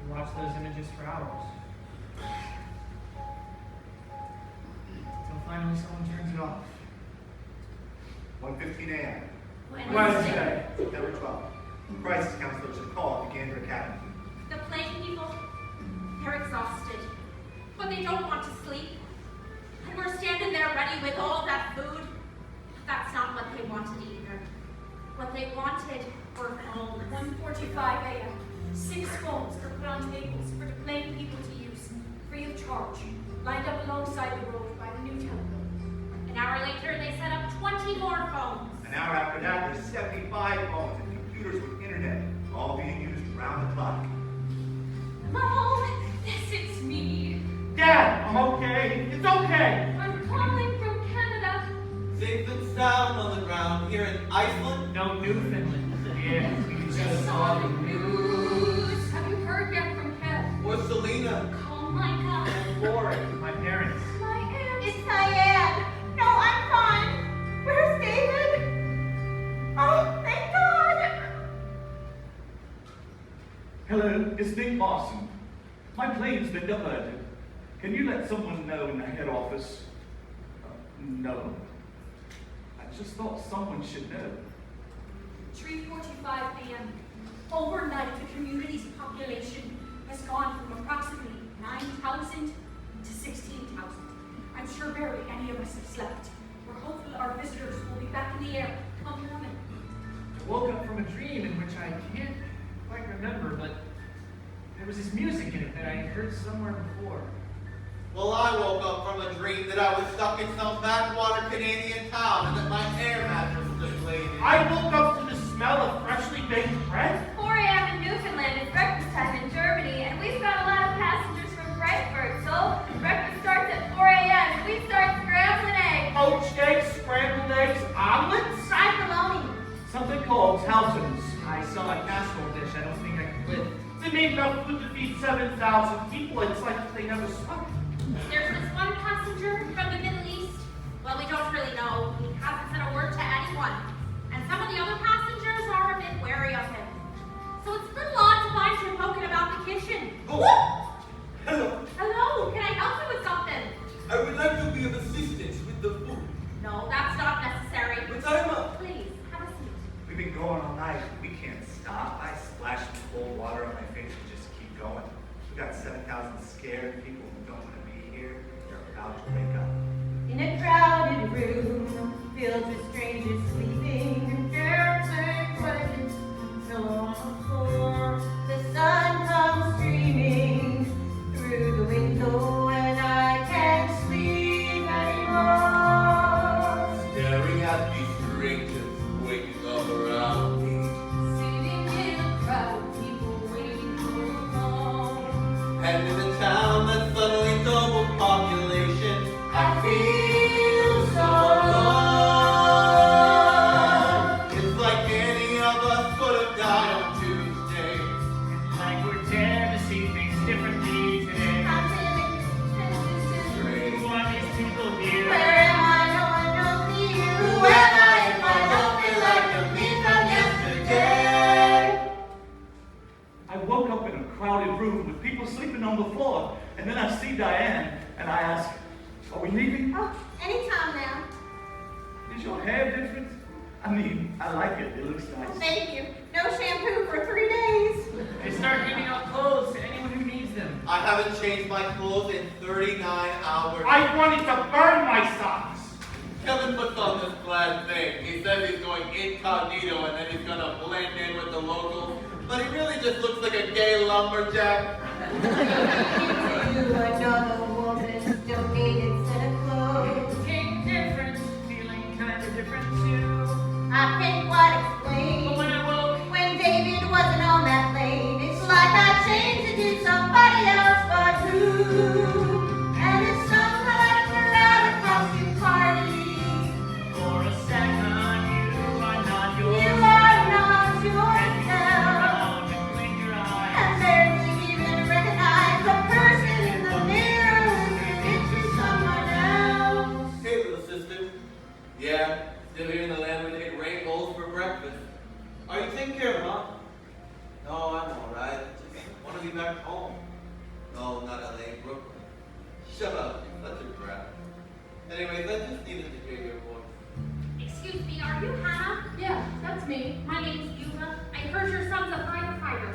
We watched those images for hours. Until finally someone turns it off. 1:15 a.m. Wednesday. September 12th. Crisis counselors are called to Gander Academy. The plague people, they're exhausted, but they don't want to sleep. And we're standing there ready with all that food. That's not what they wanted either. What they wanted were phones. 1:45 a.m. 6 phones are put on tables for the plain people to use, free of charge, lined up alongside the road by the new telephone. An hour later, they set up 20 more phones. An hour after that, there's 75 phones and computers with internet, all being used around the clock. Mom, yes, it's me. Dad, I'm okay. It's okay. I'm calling from Canada. Safe and sound on the ground here in Iceland. No, Newfoundland. Yeah, we Just saw the news. Have you heard yet from Kev? Or Selena. Oh my God. Lauren, my parents. My aunt. It's Diane. No, I'm fine. Where's David? Oh, thank God. Hello, it's Nick Lawson. My plane's been diverted. Can you let someone know in the head office? No. I just thought someone should know. 3:45 a.m. Overnight, the community's population has gone from approximately 9,000 to 16,000. I'm sure barely any of us have slept. We're hopeful our visitors will be back in the air come morning. I woke up from a dream in which I can't quite remember, but there was this music in it that I had heard somewhere before. Well, I woke up from a dream that I was stuck in some backwater Canadian town and that my air mattress deflated. I woke up to the smell of freshly baked bread. 4 a.m. in Newfoundland is breakfast time in Germany, and we've got a lot of passengers from Frankfurt, so breakfast starts at 4 a.m. and we start scrambling eggs. Poached eggs, scrambled eggs, omelets. Fried bologna. Something called Towson's. I saw a casserole dish I don't think I could live. They made enough food to feed 7,000 people. It's like they never slept. There's this one passenger from the Middle East. Well, we don't really know. He hasn't said a word to anyone. And some of the other passengers are a bit wary of him. So it's a little odd to find him poking about the kitchen. Oh! Hello. Hello, can I help you with something? I would like to be of assistance with the food. No, that's not necessary. But I'm a... Please, have a seat. We've been going all night. We can't stop. I splash some cold water on my face and just keep going. We got 7,000 scared people who don't want to be here. They're about to wake up. In a crowded room, filled with strangers sleeping, dancing, waiting, no one on the floor. The sun comes streaming through the window, and I can't sleep anymore. Staring at these strangers waking up around me. Sitting in a crowd, people waiting for a call. And in a town that's suddenly double population, I feel so alone. It's like any of us could have died on Tuesday. Like we're dead to see things differently today. Captain, this is people sleeping on the floor. And then I see Diane, and I ask, are we leaving? Oh, anytime now. Is your hair different? I mean, I like it. It looks nice. Thank you. No shampoo for 3 days. They start giving out clothes to anyone who needs them. I haven't changed my clothes in 39 hours. I wanted to burn my socks. Kevin puts on this glad thing. He says he's going incognito and then he's gonna blend in with the locals. But he really just looks like a gay lumberjack. You another woman's donated set of clothes. Looking different, feeling kind of different too. I can't quite explain. But when I woke, When David wasn't on that plane, it's like I changed into somebody else but who. And it's somehow like we're at a costume party. for a second, you are not yours. You are not And you yourself. around and blink your eyes. And barely even recognize the person in the mirror who's into someone else. Hey, little sister. Yeah, still here in the land where they eat rainbows for breakfast. Are you taking care of Mom? No, I'm alright. Just want to be back home. No, not LA, Brooklyn. Shut up, you're such a brat. Anyways, I just needed to hear your voice. Excuse me, are you Hannah? Yeah, that's me. My name's Eula. I heard your son's a firefighter.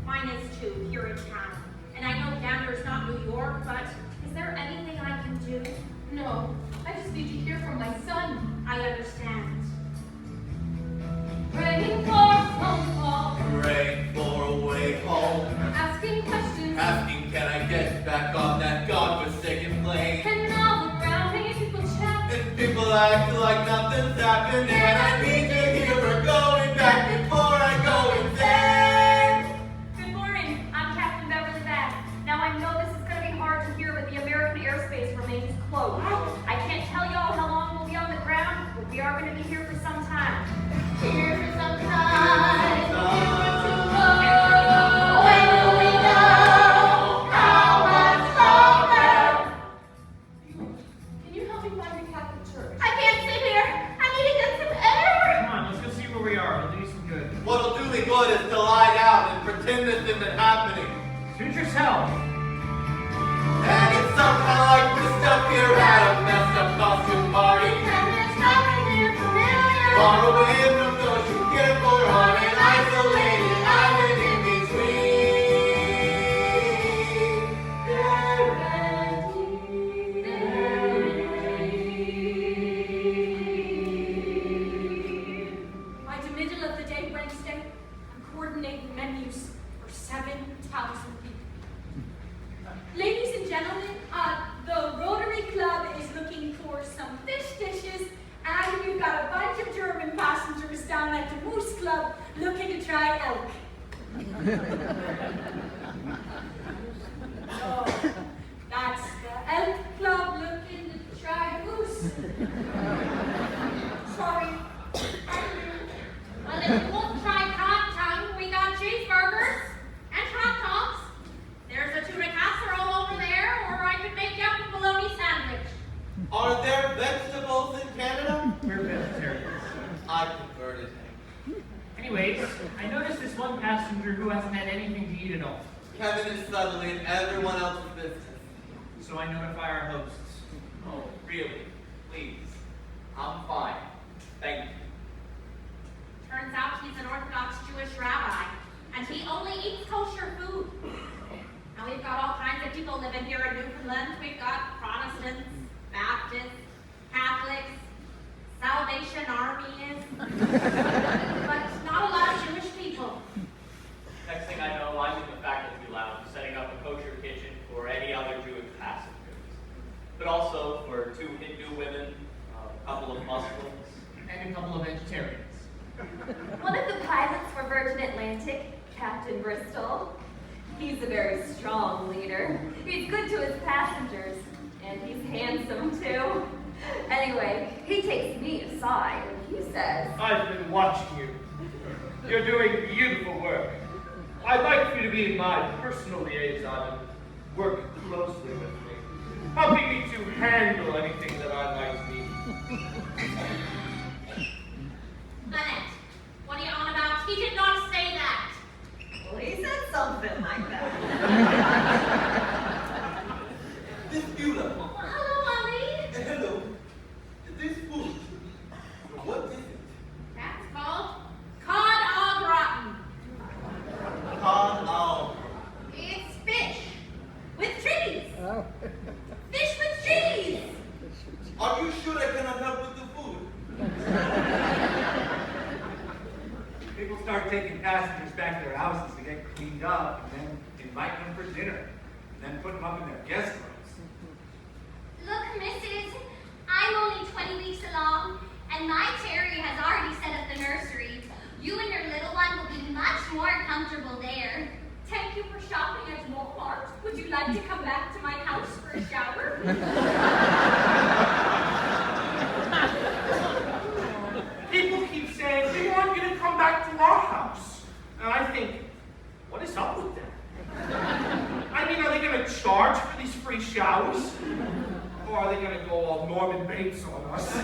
Mine is too, here in town. And I know Gander's not New York, but is there anything I can do? No, I just need to hear from my son. I understand. Praying for a phone call, Praying for a way home. asking questions, Asking, can I get back on that godforsaken plane? and all around me people chat. And people act like nothing's happened, and I need to hear her going back before I go insane. Good morning. I'm Captain Beverly Bass. Now I know this is going to be hard to hear, but the American airspace remains closed. I can't tell y'all how long we'll be on the ground, but we are going to be here for some time. Here for some time. Oh, When will we know how much longer? Can you help me find the Catholic Church? I can't sit here. I need to get some air. Come on, let's go see where we are. It'll do you some good. What'll do me good is to lie down and pretend this isn't happening. Suit yourself. And it's somehow like we're stuck here at a messed up costume party. And there's nothing here familiar. Far away from those who care for harm and isolated island in By the middle of the day Wednesday, I'm coordinating menus for 7,000 people. Ladies and gentlemen, the Rotary Club is looking for some fish dishes, and we've got a bunch of German passengers down at the Moose Club looking to try elk. Oh, that's the Elk Club looking to try moose. Sorry. Well, if you won't try hot tongue, we got cheeseburgers and hot dogs. There's a tuna casserole over there, or I could make you up a bologna sandwich. Are there vegetables in Canada? We're vegetarians. I converted. Anyways, I noticed this one passenger who hasn't had anything to eat at all. Kevin is subtly in everyone else's business. So I notify our hosts. Oh, really? Please. I'm fine. Thank you. Turns out he's an Orthodox Jewish rabbi, and he only eats kosher food. Now we've got all kinds of people living here in Newfoundland. We've got Protestants, Baptists, Catholics, Salvation Armies, but not a lot of Jewish people. Next thing I know, I'm in the faculty lounge setting up a kosher kitchen for any other Jewish passengers. But also for 2 Hindu women, a couple of Muslims, And a couple of vegetarians. One of the pilots for Virgin Atlantic, Captain Bristol. He's a very strong leader. He's good to his passengers, and he's handsome too. Anyway, he takes me aside and he says, I've been watching you. You're doing beautiful work. I'd like for you to be my personal liaison and work closely with me, helping me to handle anything that I might need. Lynette, what are you on about? He did not say that. well, he said something like that. cleaned up, and then invite them for dinner, and then put them up in their guest rooms. Look, Mrs., I'm only 20 weeks along, and my Terry has already set up the nursery. You and your little one will be much more comfortable there. Thank you for shopping at Walmart. Would you like to come back to my house for a shower? People keep saying they want you to come back to our house. And I think, what is up with that? I mean, are they going to charge for these free showers? Or are they going to go all Norman Bates on us?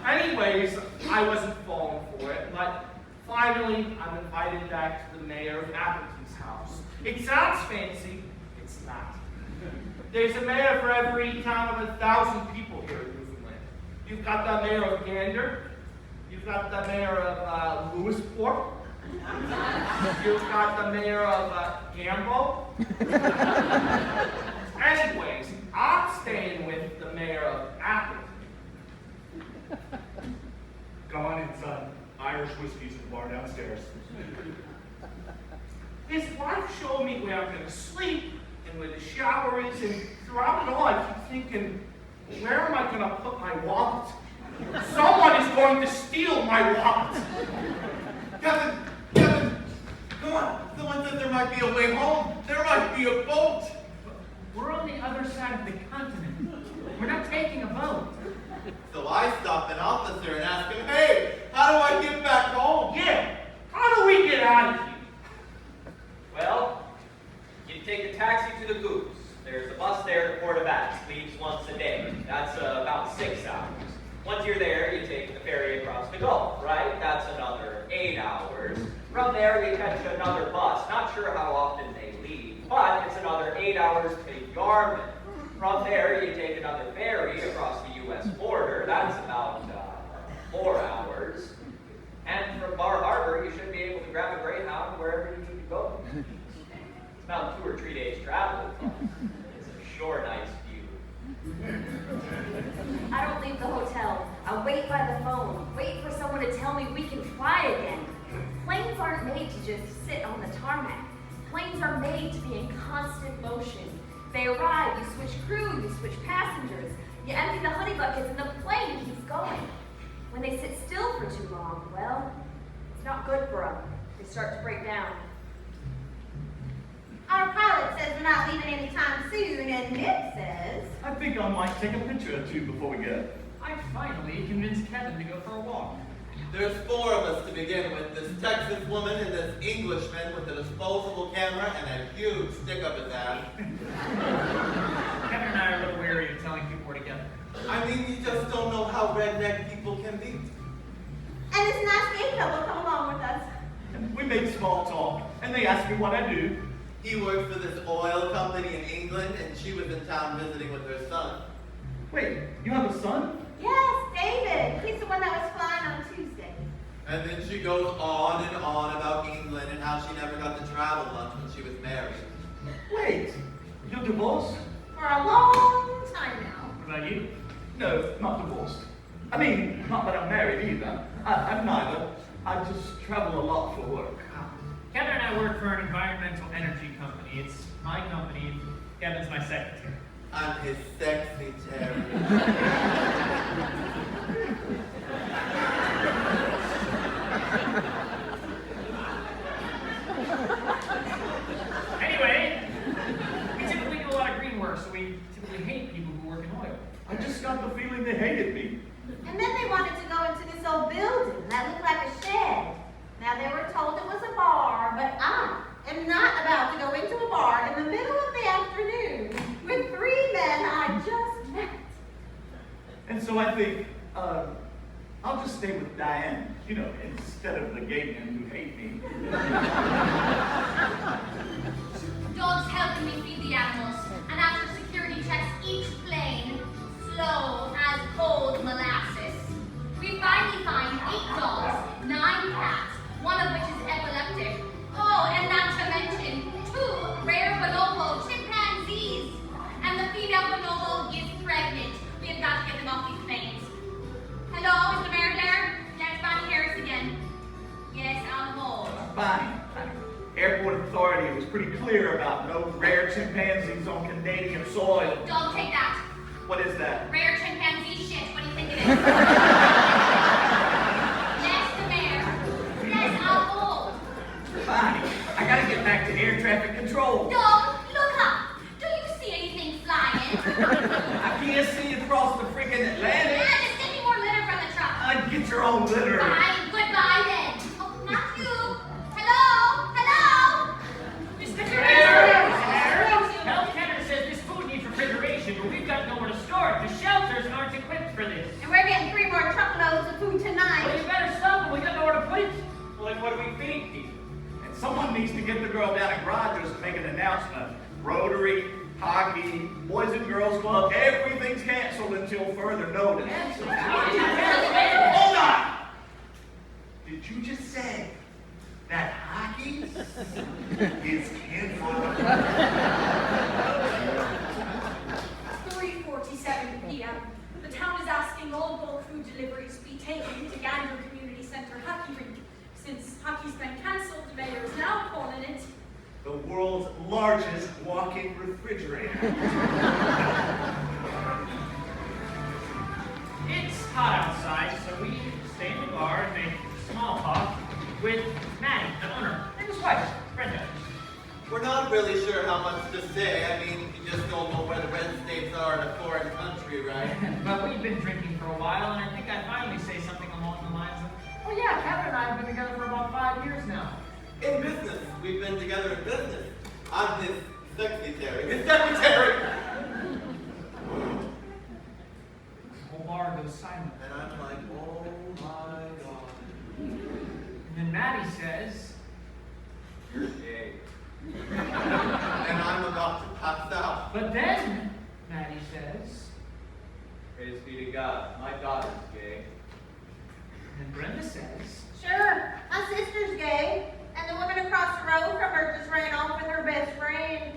Anyways, I wasn't falling for it, but finally I'm invited back to the mayor of Appleton's house. It sounds fancy, it's not. There's a mayor for every town of 1,000 people here in Newfoundland. You've got the mayor of Gander, you've got the mayor of Lewisport, you've got the mayor of Gamble. Anyways, I'm staying with the mayor of Appleton. Come on in, son. Irish whiskey's at the bar downstairs. His wife showed me where I'm going to sleep and where the shower is, and throughout it all, I keep thinking, where am I going to put my wallet? Someone is going to steal my wallet. Kevin, come on. Someone said there might be a way home. There might be a boat. We're on the other side of the continent. We're not taking a boat. So I stopped an officer and asked him, hey, how do I get back home? Yeah, how do we get out of here? Well, you take a taxi to the Goose. There's a bus there to Port of Axe. Leaves once a day. That's about 6 hours. Once you're there, you take the ferry across the Gulf, right? That's another 8 hours. From there, you catch another bus. Not sure how often they leave, but it's another 8 hours to Yarmouth. From there, you take another ferry across the U.S. border. That's about 4 hours. And from Bar Harbor, you should be able to grab a Greyhound wherever you need to go. It's about 2 or 3 days travel. It's a sure nice view. I don't leave the hotel. I wait by the phone, wait for someone to tell me we can fly again. Planes aren't made to just sit on the tarmac. Planes are made to be in constant motion. They arrive, you switch crew, you switch passengers, you empty the honey buckets, and the plane keeps going. When they sit still for too long, well, it's not good for them. They start to break down. Our pilot says we're not leaving anytime soon, and Nick says... I think I might take a picture or two before we go. I finally convinced Kevin to go for a walk. There's 4 of us to begin with. This Texas woman and this Englishman with a disposable camera and a huge stick up his ass. Kevin and I are a little weary of telling people we're together. I mean, you just don't know how redneck people can be. And this nice gay couple come along with us. We make small talk, and they ask me what I do. He worked for this oil company in England, and she was in town visiting with her son. Wait, you have a son? Yes, David. He's the one that was flying on Tuesday. And then she goes on and on about England and how she never got to travel much when she was married. Wait, you're divorced? For a long time now. What about you? No, not divorced. I mean, not that I'm married either. I'm neither. I just travel a lot for work. Kevin and I work for an environmental energy company. It's my company. Kevin's my secretary. I'm his sexy Terry. Anyway, we typically do a lot of green work, so we typically hate people who work in oil. I just got the feeling they hated me. And then they wanted to go into this old building that looked like a shed. Now they were told it was a bar, but I am not about to go into a bar in the middle of the afternoon with 3 men I just met. And so I think, I'll just stay with Diane, you know, instead of the gay men who hate me. Dogs helping me feed the animals, and after security checks each plane, slow as cold molasses. We finally find 8 dogs, 9 cats, one of which is epileptic. Oh, and not to mention 2 rare bonobo chimpanzees. And the female bonobo is pregnant. We have got to get them off these planes. Hello, Mr. Mayor there? Yes, Bonnie Harris again. Yes, on hold. Bonnie, Air pretty clear about no rare chimpanzees on Canadian soil. Don't take that. What is that? Rare chimpanzee shit. What do you think it is? Yes, the mayor. Yes, I'll hold. Fine. I gotta get back to air traffic control. Dog, look up. Do you see anything flying? I can't see across the freaking Atlantic. Yeah, just get me more litter from the truck. Get your own litter. Fine, goodbye then. Oh, not you. Hello? Hello? Mr. Health Canada says this food needs refrigeration, but we've got nowhere to store it. The shelters aren't equipped for this. And we're getting 3 more truckloads of food Well, tonight. you better stop them. We got nowhere to put it. Well, then what do we feed people? And someone needs to get the girl down at Rogers and make an announcement. Rotary, hockey, Boys and Girls Club, everything's canceled until further notice. Hold on! Did you just say that hockey is canceled? 3:47 p.m. The town is asking all bulk food deliveries be taken to Gander Community Center hockey rink. Since hockey's been cancelled, the mayor is now calling it The world's largest walk-in refrigerator. It's hot outside, so we stay in the bar and make small talk with Maddie, the owner, and his wife, Brenda. We're not really sure how much to say. I mean, you just don't know where the red states are in a foreign country, right? But we've been drinking for a while, and I think I'd finally say something along the lines of, oh yeah, Kevin and I have been together for about 5 years now. In business. We've been together in business. I'm his secretary. His secretary! The whole bar goes silent. And I'm like, oh my God. And then Maddie says, You're gay. And I'm about to pass out. but then Maddie says, Praise be to God. My daughter's gay. and then Brenda says, Sure, my sister's gay, and the woman across the road from her just ran off with her best friend.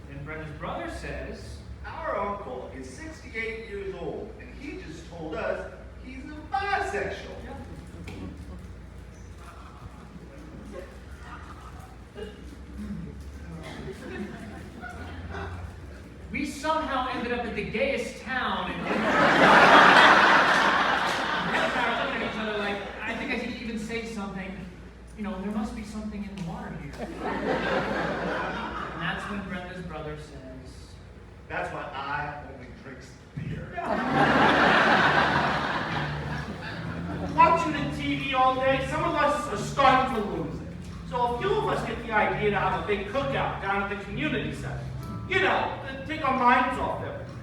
and Brenda's brother says, Our uncle is 68 years old, and he just told us he's a bisexual. we somehow ended up at the gayest town, and Brenda and I are looking at each other like, I think I should even say something. You know, there must be something in the water here. And that's when Brenda's brother says, That's why I only drink beer. Watching the TV all day, some of us are starting to lose it. So a few of us get the idea to have a big cookout down at the community center. You know, to take our minds off everything.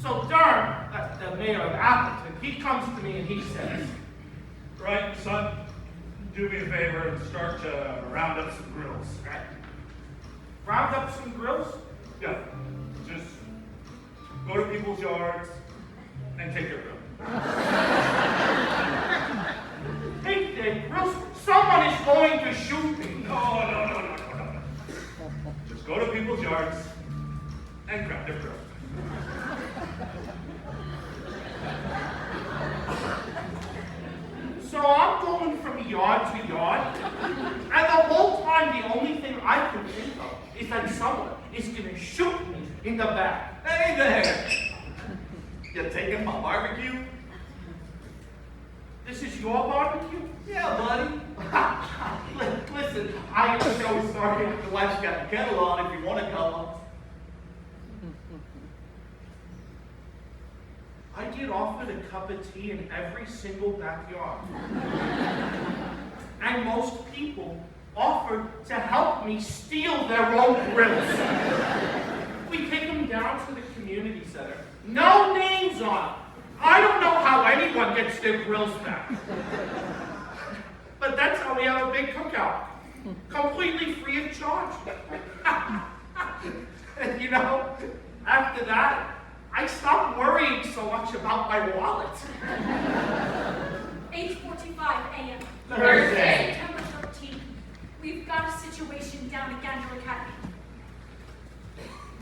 So Durham, that's the mayor of Appleton, he comes to me and he says, Right, son? Do me a favor and start to round up some grills. right, round up some grills? Yeah, just go to people's yards and take their grill. Take their grills? Someone is going to shoot me. No. Just go to people's yards and grab their grill. So I'm going from yard to yard, and the whole time the only thing I can think of is that someone is going to shoot me in the back. Hey there! You taking my barbecue? This is your barbecue? Yeah, buddy. Listen, I am so sorry. The wife's got the kettle on if you want to come up. I get offered a cup of tea in every single backyard. And most people offer to help me steal their own grills. We take them down to the community center. No names on them. I don't know how anyone gets their grills back. But that's how we have a big cookout. Completely free of charge. And you know, after that, I stopped worrying so much about my wallet. 8:45 a.m. Thursday. September 13th. We've got a situation down at Gander Academy.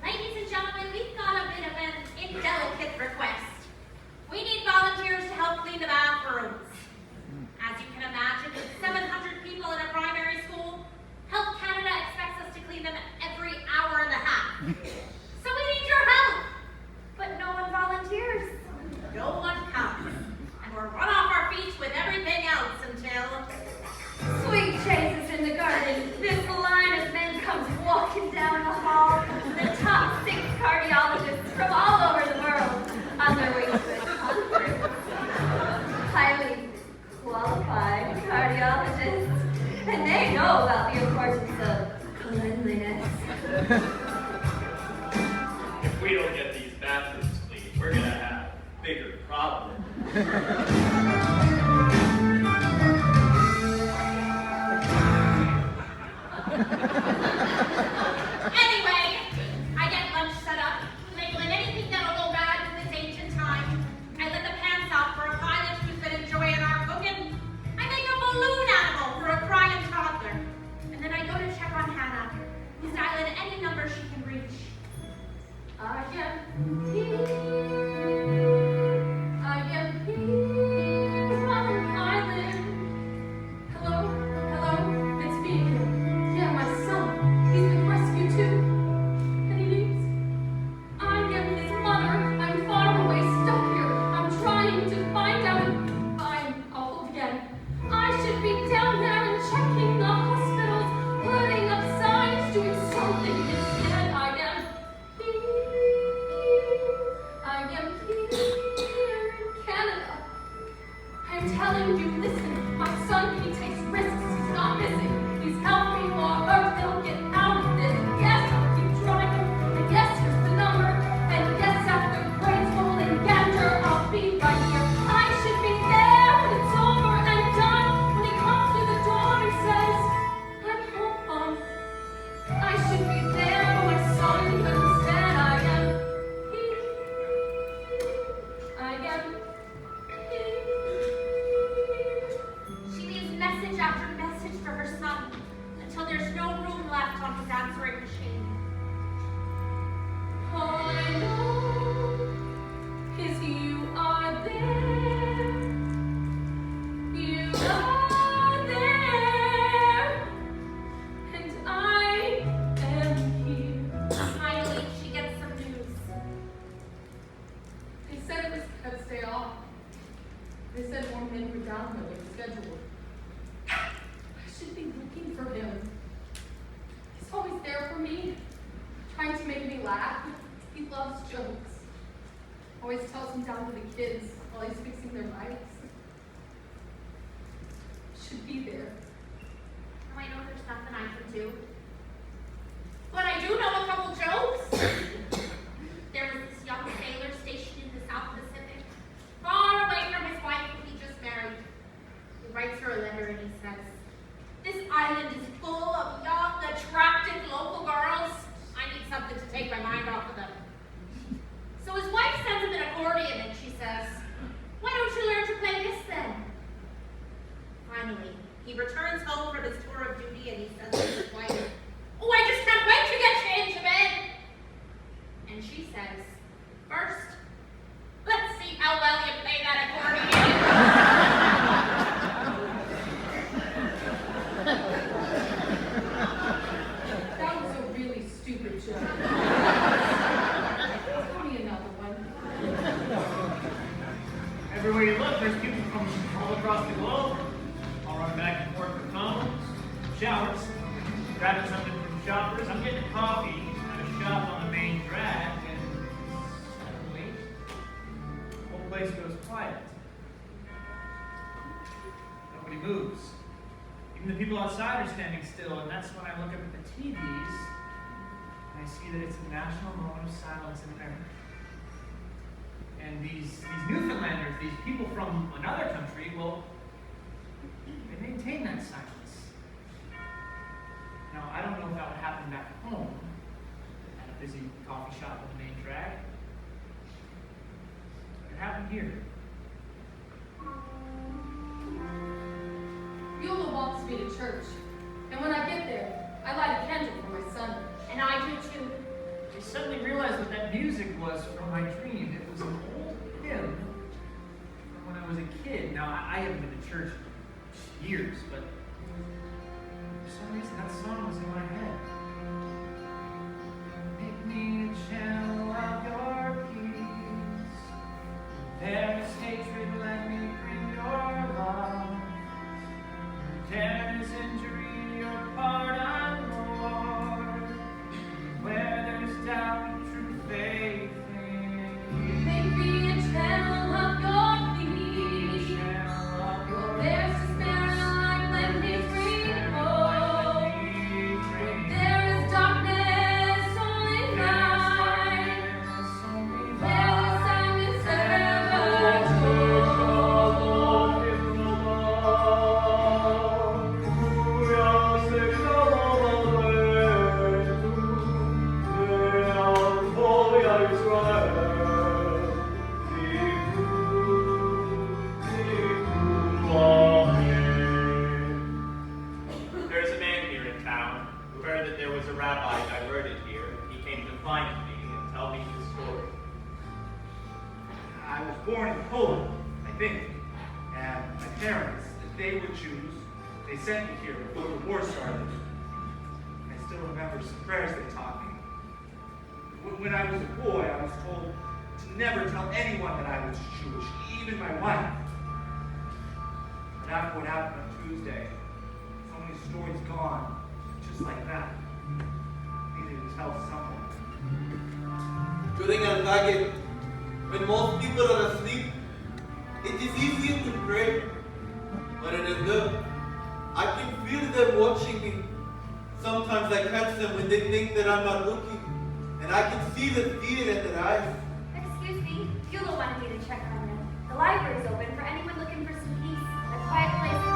Ladies and gentlemen, we've got a bit of an indelicate request. We need volunteers to help clean the bathrooms. As you can imagine, with 700 people in a primary school, Health Canada expects If we don't get these bathrooms clean, we're gonna have bigger problems. Anyway, I get lunch set up, labeling anything that'll go bad in this ancient time. I let the pants out for a pilot who's been enjoying our cooking. I make a balloon animal for a crying toddler. And then I go to check on Hannah, who's dialing any number she can reach. I am here from Ireland. Hello, it's me again. Yeah, my son. He's been rescued too. And he leaves. I am his mother. I'm far away, stuck here. I'm trying to find out if I'm awful again. I should be down there and checking the hospitals, putting up signs, doing something instead. I am here in Canada. I'm telling you, listen, my son, he takes risks. He's not missing. He's helping or Earth will get out of this. Yes, I'll keep trying. And yes, here's the number. And yes, after grade school in Gander, I'll be right here. I should be there when it's over and done. When he comes through the door and says, I'm home. I should be there for my son, but instead I am here. I am here. She leaves message after message for her son until there's no room left on his answering machine. All I know is you are there. You are there. And I am here. Finally, she gets some news. They said it was gonna stay off. They said more men were down than was scheduled. I should be looking for him. He's always there for me, trying to make me laugh. He loves jokes. Always tells them down to the kids while he's fixing their bikes. Should be there. Now I know there's nothing I can do. But I do know a couple jokes. There was this young sailor stationed in the South Pacific, far away from his wife who he just married. He writes her a letter and he says, this island is full of young, attractive local girls. I need something to take my mind off of them. So his wife sends him an accordion and she says, why don't you learn to play this then? Finally, he returns home from his tour of duty and he says to his wife, oh, I just can't wait to get you into bed. And she says, first, let's see how well you play that accordion. That was a really stupid joke. Tell me another one. Everywhere you look, there's people from all across the globe. I'll run back and forth for phones, showers, grabbing something from shoppers. I'm getting a coffee at a shop on the main drag, and suddenly, the whole place goes quiet. Nobody moves. Even the people outside are standing still, and that's when I look up at the TVs, and I see that it's a national moment of silence in America. And these Newfoundlanders, these people from another country, well, they maintain that silence. Now, I don't know if that would happen back home at a busy coffee shop on the main drag. But it happened here. Beulah walks me to church, and when I get there, I light a candle for my son. And I do too. I suddenly realized what that music was from my dream. It was an old hymn from when I was a kid. Now, I haven't been to church in years, but for some reason that song was in my head. Make me a channel of your peace. There's hatred, let me bring your love. There is injury, your pardon, Lord. Where there's doubt, true faith in you. Make me a channel of your peace. There's despair, I let diverted here, he came to find me and tell me his story. I was born in Poland, I think, and my parents, they were Jews. They sent me here before the war started. I still remember some prayers they taught me. When I was a boy, I was told to never tell anyone that I was Jewish, even my wife. But after what happened on Tuesday, so many stories gone, just like that. I needed to tell someone. During a target, when most people are asleep, it is easier to pray. But in a look, I can feel them watching me. Sometimes I catch them when they think that I'm not looking, and I can see the fear in their eyes. Excuse me, Beulah wanted me to check on them. The library's open for anyone looking for some peace, a quiet place to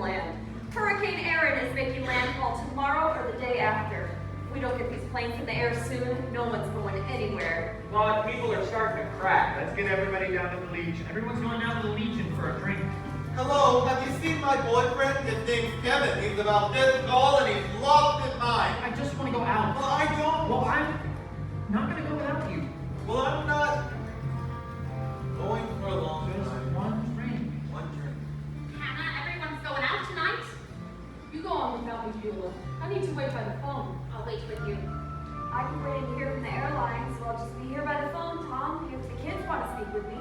Newfoundland. Hurricane Erin is making landfall tomorrow or the day after. If we don't get these planes in the air soon, no one's going anywhere. But people are starting to crack. Let's get everybody down to the Legion. Everyone's going down to the Legion for a drink. Hello, have you seen my boyfriend? His name's Kevin. He's about this tall and he's lost his mind. I just want to go out. Well, I don't. Well, I'm not going to go without you. Well, I'm not going for a long Just time. one drink. One drink. Hannah, everyone's going out tonight. You go on without me, Beulah. I need to wait by the phone. I'll wait with you. I can wait in here from the airlines while it would be.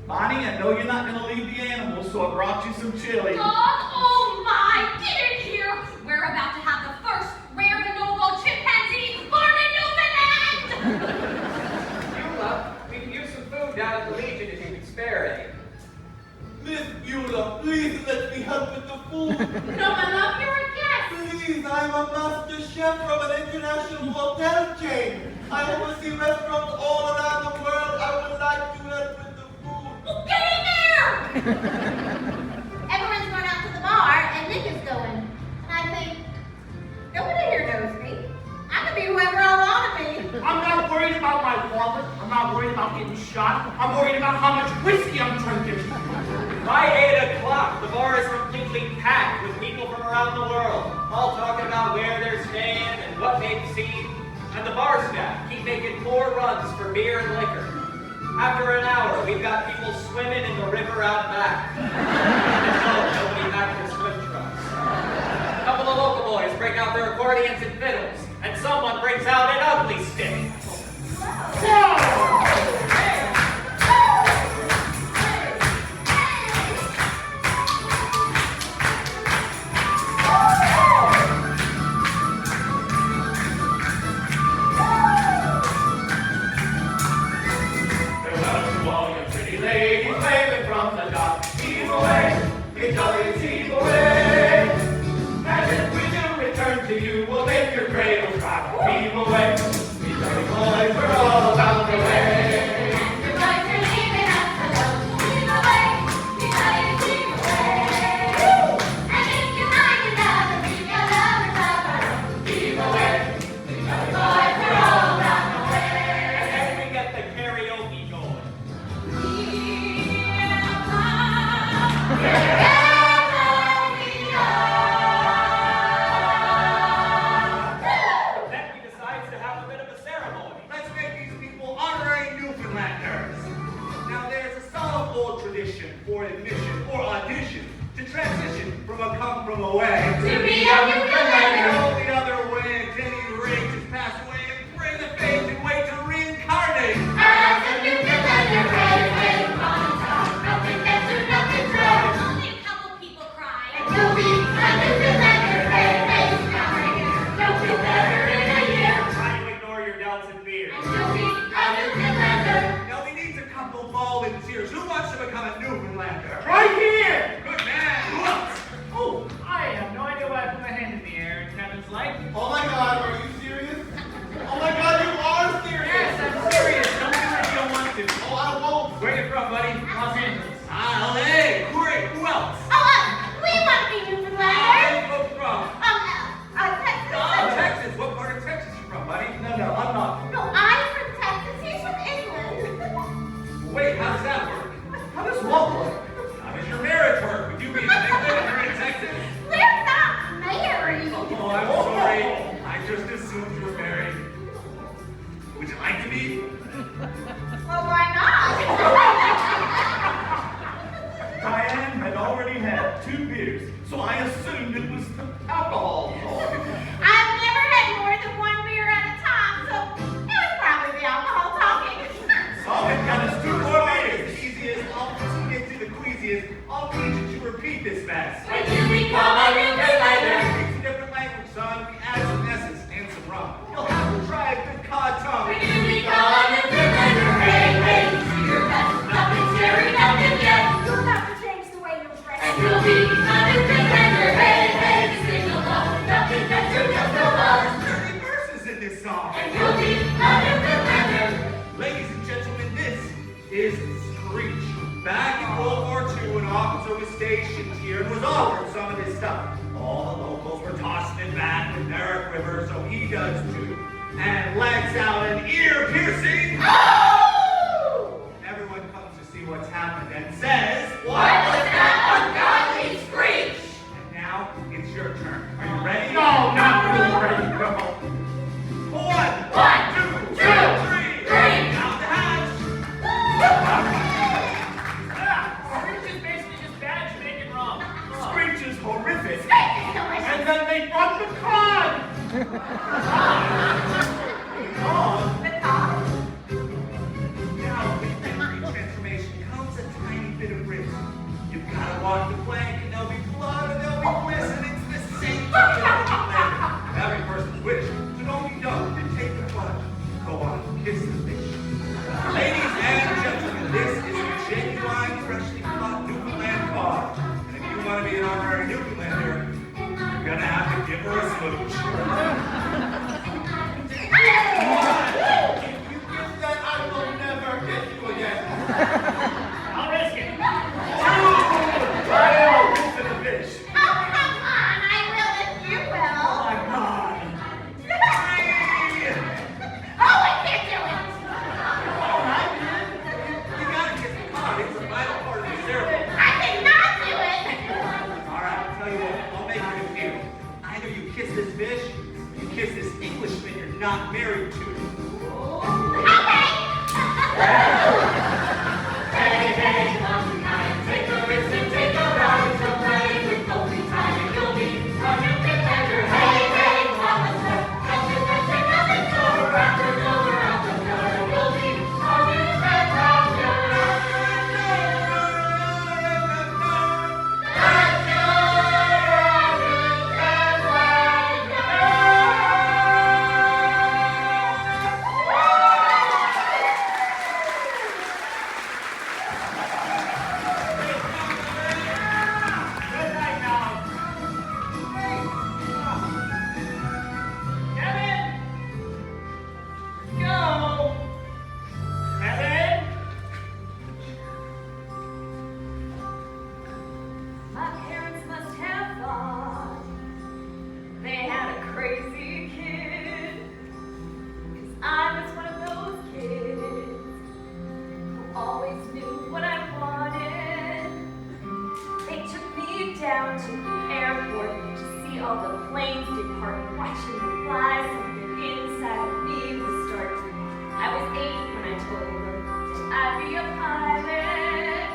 Bonnie, I know you're not going to leave the animals, so I brought you some chili. Oh my, get in here! We're about to have the first rare de novo chimpanzee born in Newfoundland! Beulah, we can use some food down at the Legion if you can spare any. Miss Beulah, please let me help with the food. No, my love, you're a guest! Please, I'm a master chef from an international hotel chain. I oversee restaurants all around the world. I would like to help with the food. Well, get in there! Everyone's going out to the bar, and Nick is going. And I think, nobody here knows me. I can be whoever I want to be. I'm not worried about my wallet. I'm not worried about getting shot. I'm worried about how much whiskey I'm drinking. By 8 o'clock, the bar is completely packed with people from around the world, all talking about where they're staying and what they've seen. And the bar staff keep making more runs for beer and liquor. After an hour, we've got people swimming in the river out back. Nobody back their swim trunks. A couple of local boys break out their accordions and fiddles, and someone brings out an ugly stick. Diane had already had 2 beers, so I assumed it was the alcohol. I've never had more than 1 beer at a time, so it was probably the alcohol talking. Solid got us 2 more beers. The easiest, I'll get to the queasiest. I'll need you to repeat this fast. When you become a Newfoundlander, It's a different language, son. We add some S's and some rum. You'll have to try a good cod tongue. when you become a Newfoundlander, hey, hey. kiss the fish. Ladies and gentlemen, this is a genuine, freshly caught Newfoundland car. And if you want to be an honorary Newfoundlander, you're gonna have to give her a smooch. If you kiss that, I will never kiss you again. I'll risk it. Right out, to the fish. Oh, come on, I will if you will. Oh my God. Oh, I can't do it. All right, man. You gotta kiss the car. It's a vital part of the ceremony. I cannot do it. All right, I'll tell you what. I'll make it a deal. Either you kiss this fish, or you kiss this Englishman you're not married to. Okay. Hey, hey, come tonight, take a risk and take a ride. So play with only time and you'll be a Newfoundlander. Hey, hey, come and look, come to the trick of the door. After door, out the door, you'll be a Newfoundlander. Good night now. Kevin! Go! Kevin! My parents must have thought they had a crazy kid. 'Cause I was one of those kids who always knew what I wanted. They took me down to the airport to see all the planes depart, watching them fly. Something inside of me was starting. I was 8 when I told them that I'd be a pilot.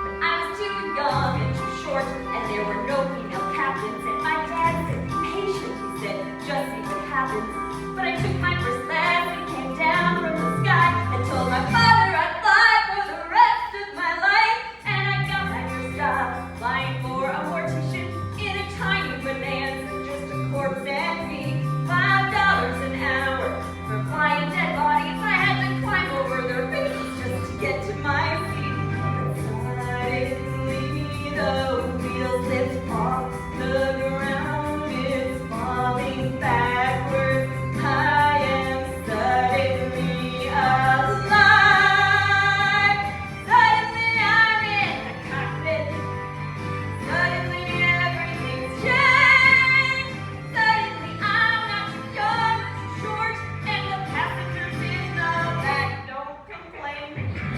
But I was too young and too short, and there were no female captains. And my dad said, "Be patient," he said, "just see what happens." But I took my first lesson, came down from the sky, and told my father I'd fly for the rest of my life. And I got my first job flying for a mortician in a tiny bonanza, just a corpse and me. $5 an hour for flying dead bodies. I had to climb over their faces just to get to my seat. Suddenly the wheels lift off the ground. It's falling backwards. I am suddenly alive. Suddenly I'm in the cockpit. Suddenly everything's changed. Suddenly I'm not too young, too short, and the passengers in the back don't complain.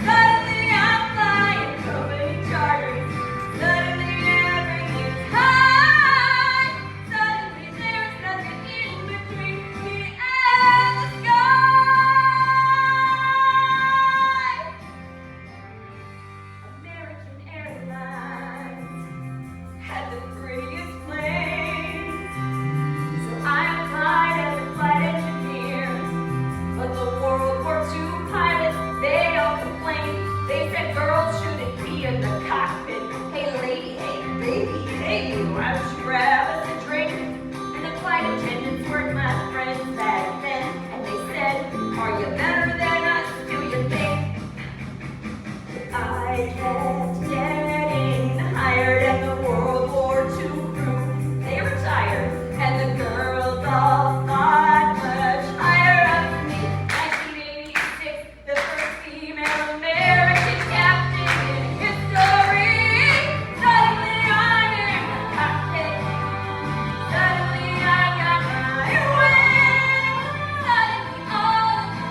Suddenly I'm flying company charters. Suddenly everything's high. Suddenly there's nothing in between me and the sky. American Airlines had the prettiest planes, so I applied as a flight engineer. But the World War II pilots, they all complained. They said girls shouldn't be in the cockpit. Hey lady, hey baby, hey you, why don't you grab us a drink? And the flight attendants weren't my friends back then, and they said, "Are you better than us, do you think?" I kept getting hired, and the World War II crew, they retired, and the girls all thought much higher of me. 1986, the first female American captain in history. Suddenly I'm in the cockpit. Suddenly I got my wings. Suddenly all of the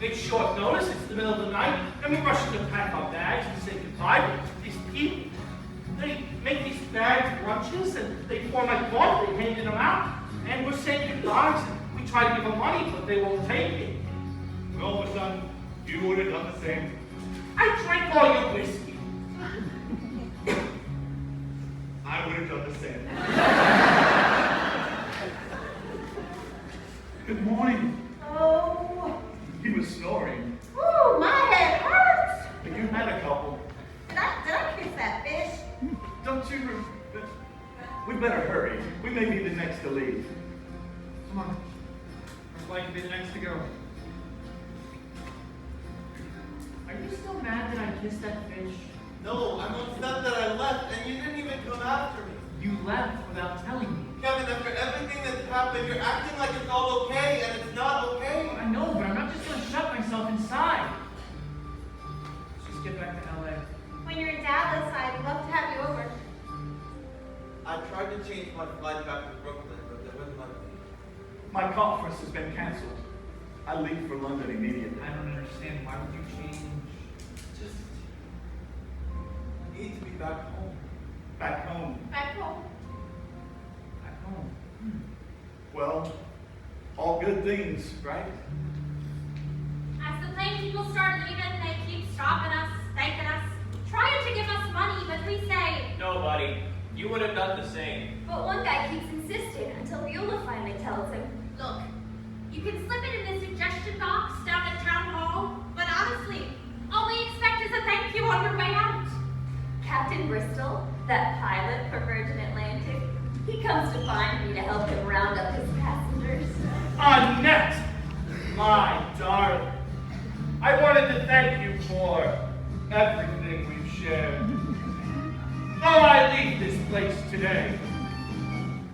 It's short notice, it's the middle of the night, and we're rushing to pack our bags and say goodbye to these people. They make these bagged lunches and they form like Broadway handing them out. And we're saying goodbyes and we try to give them money, but they won't take it. No, my son, you would have done the same. I drank all your whiskey. I would have done the same. Good morning. Oh, He was snoring. ooh, my head hurts. But you had a couple. Did I kiss that fish? Don't you? We better hurry. We may be the next to leave. Come on. I'd like to be the next to go. Are you still mad that I kissed that fish? No, I'm upset that I left and you didn't even come after me. You left without telling me. Kevin, after everything that's happened, you're acting like it's all okay, and it's not okay. I know, but I'm not just going to shut myself inside. Let's just get back to LA. When you're in Dallas, I'd love to have you over. I tried to change my flight back to Brooklyn, but there wasn't my plane. My conference has been canceled. I leave for London immediately. I don't understand. Why would you change? Just need to be back home. Back home. Back home. Back home. Well, all good things, right? As the plane people start leaving, they keep stopping us, thanking us, trying to give us money, but we say, No, buddy. You would have done the same. But one guy keeps insisting until Beulah finally tells him, look, you can slip it in the suggestion box down at town hall, but honestly, all we expect is a thank you on your way out. Captain Bristol, that pilot for Virgin Atlantic, he comes to find me to help him round up his passengers. Annette, my darling, I wanted to thank you for everything we've shared. Though I leave this place today,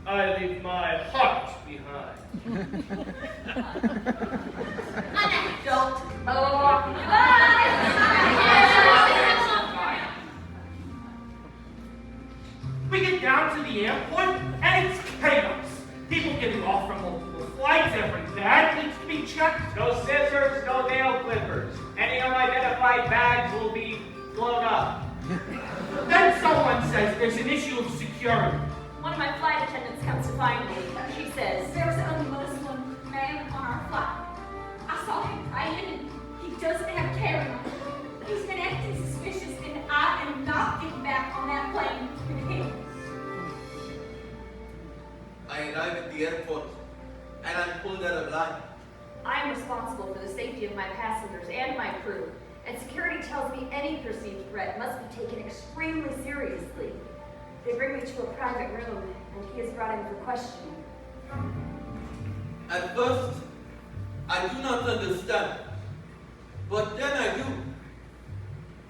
I leave my heart behind. Annette, Don't. Oh, goodbye! We get down to the airport and it's chaos. People getting off from multiple flights, every bag needs to be checked. No scissors, no nail clippers. Any unidentified bags will be blown up. Then someone says there's an issue of security. One of my flight attendants comes to find me. She says, There's a Muslim man on our flight. I saw him praying and he doesn't have carry-on. He's been acting suspicious and I am not getting back on that plane with him. I arrive at the airport, and I'm pulled out of line. I am responsible for the safety of my passengers and my crew, and security tells me any perceived threat must be taken extremely seriously. They bring me to a private room, and he is brought in for questioning. At first, I do not understand, but then I do.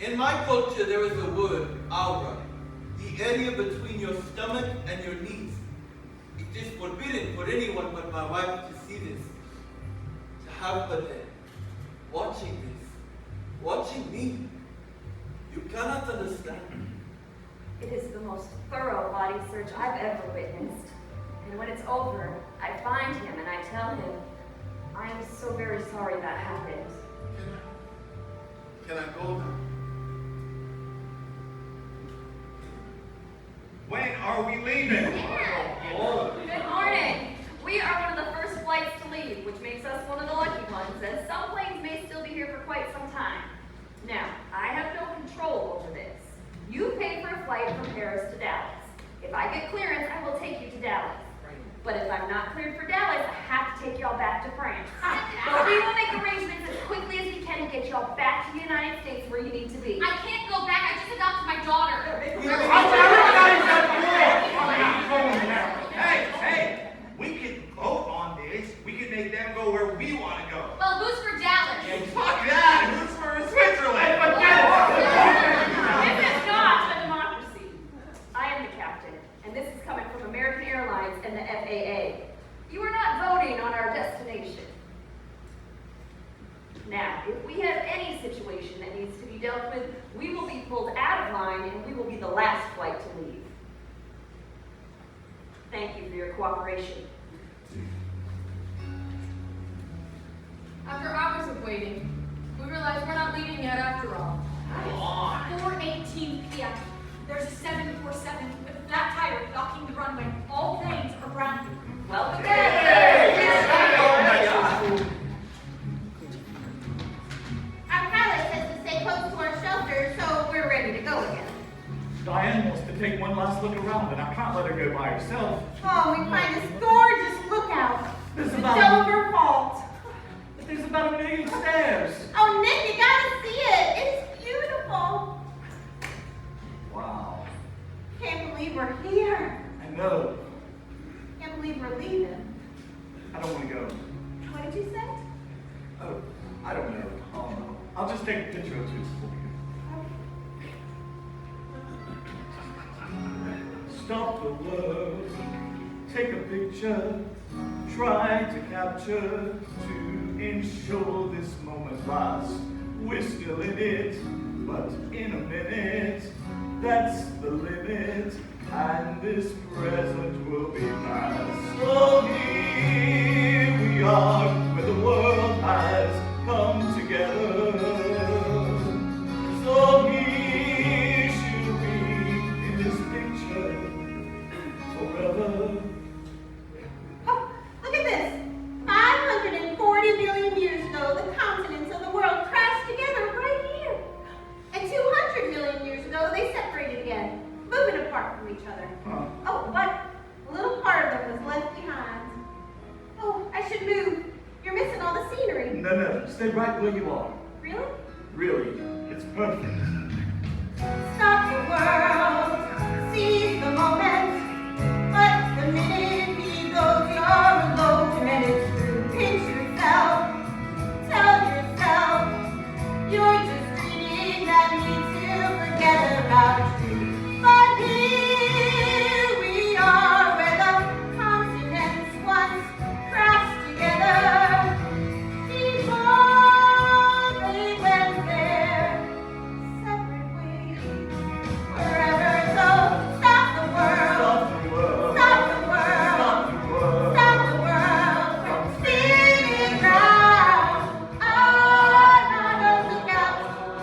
In my culture, there is a word, aura, the area between your stomach and your knees. It is forbidden for anyone but my wife to see this, to have her there, watching this, watching me. You cannot understand. It is the most thorough body search I've ever witnessed. And when it's over, I find him and I tell him, I am so very sorry that happened. Can I go now? When are we leaving? Good morning. We are one of the first flights to leave, which makes us one of the lucky ones, as some planes may still be here for quite some time. Now, I have no control over this. You paid for a flight from Paris to Dallas. If I get clearance, I will take you to Dallas. But if I'm not cleared for Dallas, I have to take y'all back to France. But we will make arrangements as quickly as we can to get y'all back to the United States where you need to be. I can't go back. I just adopted my daughter. Hey, we can vote on this. We can make them go where we want to go. Well, who's for Dallas? Fuck that! Who's for Switzerland? This is not a democracy. I am the captain, and this is coming from American Airlines and the FAA. You are not voting on our destination. Now, if we have any situation that needs to be dealt with, we will be pulled out of line and we will be the last flight to leave. Thank you for your cooperation. After hours of waiting, we realize we're not leaving yet after all. 4:18 p.m. There's a 747 with a flat tire blocking the runway. All planes are grounded. Welcome Our pilot says to stay close to our shelter, so we're ready to go again. Diane wants to take one last look around, and I can't let her go by herself. Oh, we find this gorgeous lookout. There's It's about- all her fault. But there's about 1 million stairs. Oh, Nick, you gotta see it. It's beautiful. Wow. Can't believe we're here. I know. Can't believe we're leaving. I don't want to go. What did you say? Oh, I don't know. I'll just take a picture or two for you. Stop the world. Take a picture. Try to capture to ensure this moment lasts. We're still in it, but in a minute, that's the limit, and this present will be past. So here we are, where the world has come together. So here she'll be in this picture forever. Oh, look at this. 540 million years ago, the continents of the world crashed together right here. And 200 million years ago, they separated again, moving apart from each other. Huh? Oh, but a little part of them was left behind. Oh, I should move. You're missing all the scenery. No, stay right where you are. Really? Really, it's perfect. Stop the world, seize the moment. But the minute he goes, you're alone, and it's true. Pinch yourself, tell yourself, you're just dreaming. That means to forget about you. But here we are, where the continents once crashed together. Before they went their separate ways. Forever, so stop the world. Stop the world. Stop the world. Stop the world. Stop the world from spinning round. Not a lookout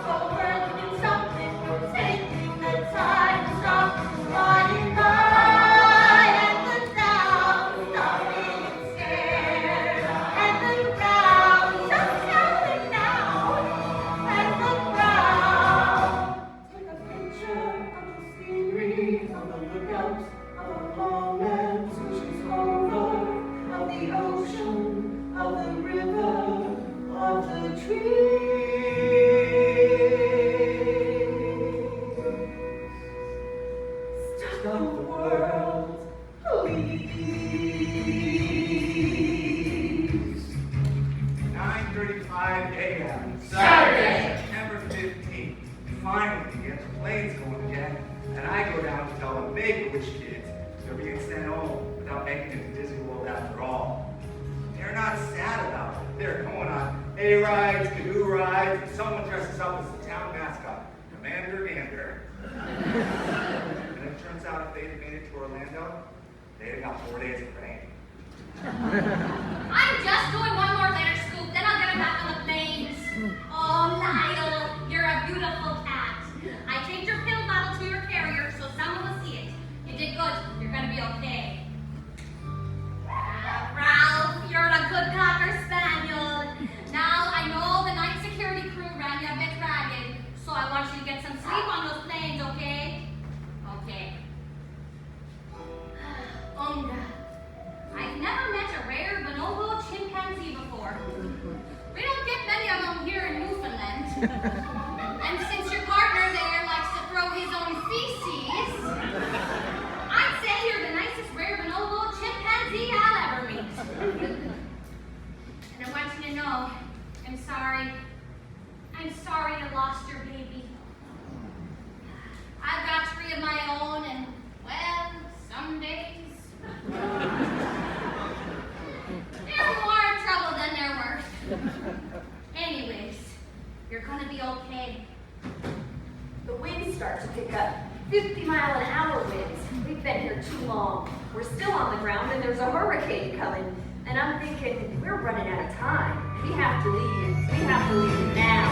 for working something, taking the time to stop flying by at the sound, stopping and scared at the ground, just counting down at the ground. Take a picture of the scenery, of the lookout, of the moment switches over, of the ocean, of the river, of the trees. Stop the world, please. 9:35 a.m. Saturday. September 15th. Finally, we get the planes going again, and I go down to tell the Make-A-Wish kids they're being sent home without making it to Disney World after all. They're not sad about it. They're going on hay-rides, canoe rides, and someone dresses up as the town mascot, Commander Gander. And it turns out if they'd have made it to Orlando, they'd have got 4 days of rain. I'm just doing one more letter scoop, then I'll get him back on the planes. Oh, Lyle, you're a beautiful cat. I changed your pill bottle to your carrier so someone will see it. You did good. You're gonna be okay. Ralph, you're a good cocker spaniel. Now I know the night security crew ran you a bit ragged, so I want you to get some sleep on those planes, okay? Okay. Unga. I've never met a rare bonobo chimpanzee before. We don't get many of them here in Newfoundland. And since your partner there likes to throw his own feces, I'd say you're the nicest rare bonobo chimpanzee I'll ever meet. And I want you to know, I'm sorry. I'm sorry you lost your baby. I've got 3 of my own, and, well, some days. They're more trouble than they're worth. Anyways, you're gonna be okay. The winds start to pick up. 50-mile-an-hour winds. We've been here too long. We're still on the ground and there's a hurricane coming. And I'm thinking, we're running out of time. We have to leave. We have to leave now.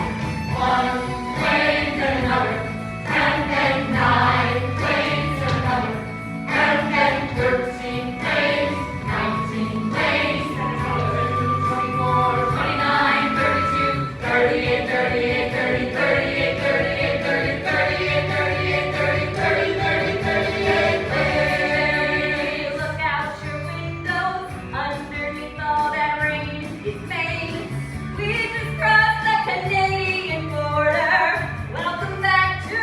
One plane to another, and then 9 planes to another, and then 13 planes, 19 planes, and another 24, 29, 32, 38, 38, 30, 38, 38, 30, 38, 38, 30, 30, 30, 38 planes. Look out your windows. Underneath all that rain is Maine. We just crossed the Canadian border. Welcome back to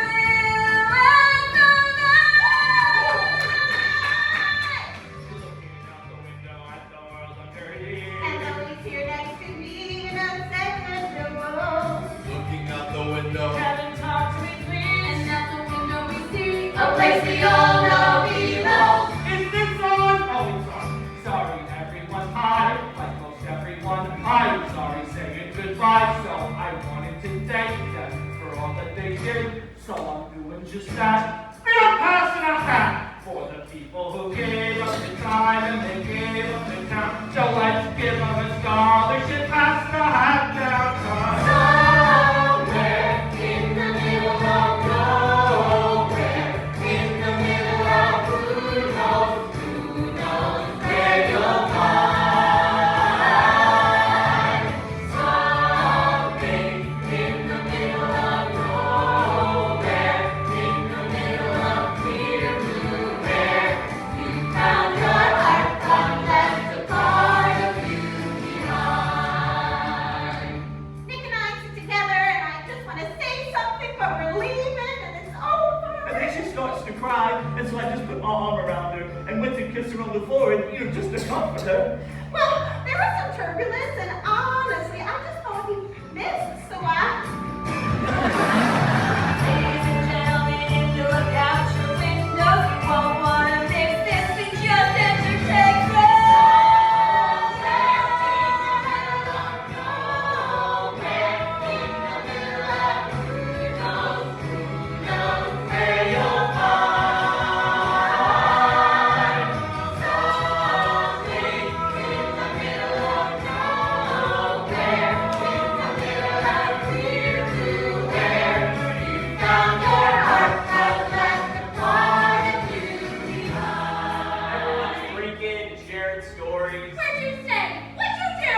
Looking out the window at the world under here. And Zoe's here next to me in a second row. Looking out the window. Haven't talked to me, please. And out the window we see a place we all know below. Is this on? Oh, it's on. Sorry, everyone. Hi, like most everyone. I'm sorry saying goodbye, so I wanted to thank them for all that they did. So I'm doing just that. And I'm passing a hat for the people who gave us the time and they gave us the town. So let's give them a scholarship. Pass the hat down. Somewhere in the middle of nowhere, in the middle of who knows where you'll find something in the middle of nowhere, in the middle of clear blue air. You found your heart, but left a part of you behind. Nick and I sit together and I just want to say something, but we're leaving and it's over. And then she starts to cry, and so I just put my arm around her and went to kiss her on the forehead, just to comfort her. Well, there was some turbulence and honestly, I just thought he missed, so Ladies and gentlemen, if you look out your windows, you won't want to miss this. We just entered Texas. Where you'll find something in the middle of nowhere, in the middle of clear blue air. You found your heart, but left a part of you behind. Everyone's freaking, sharing stories. what'd you say? What'd you do?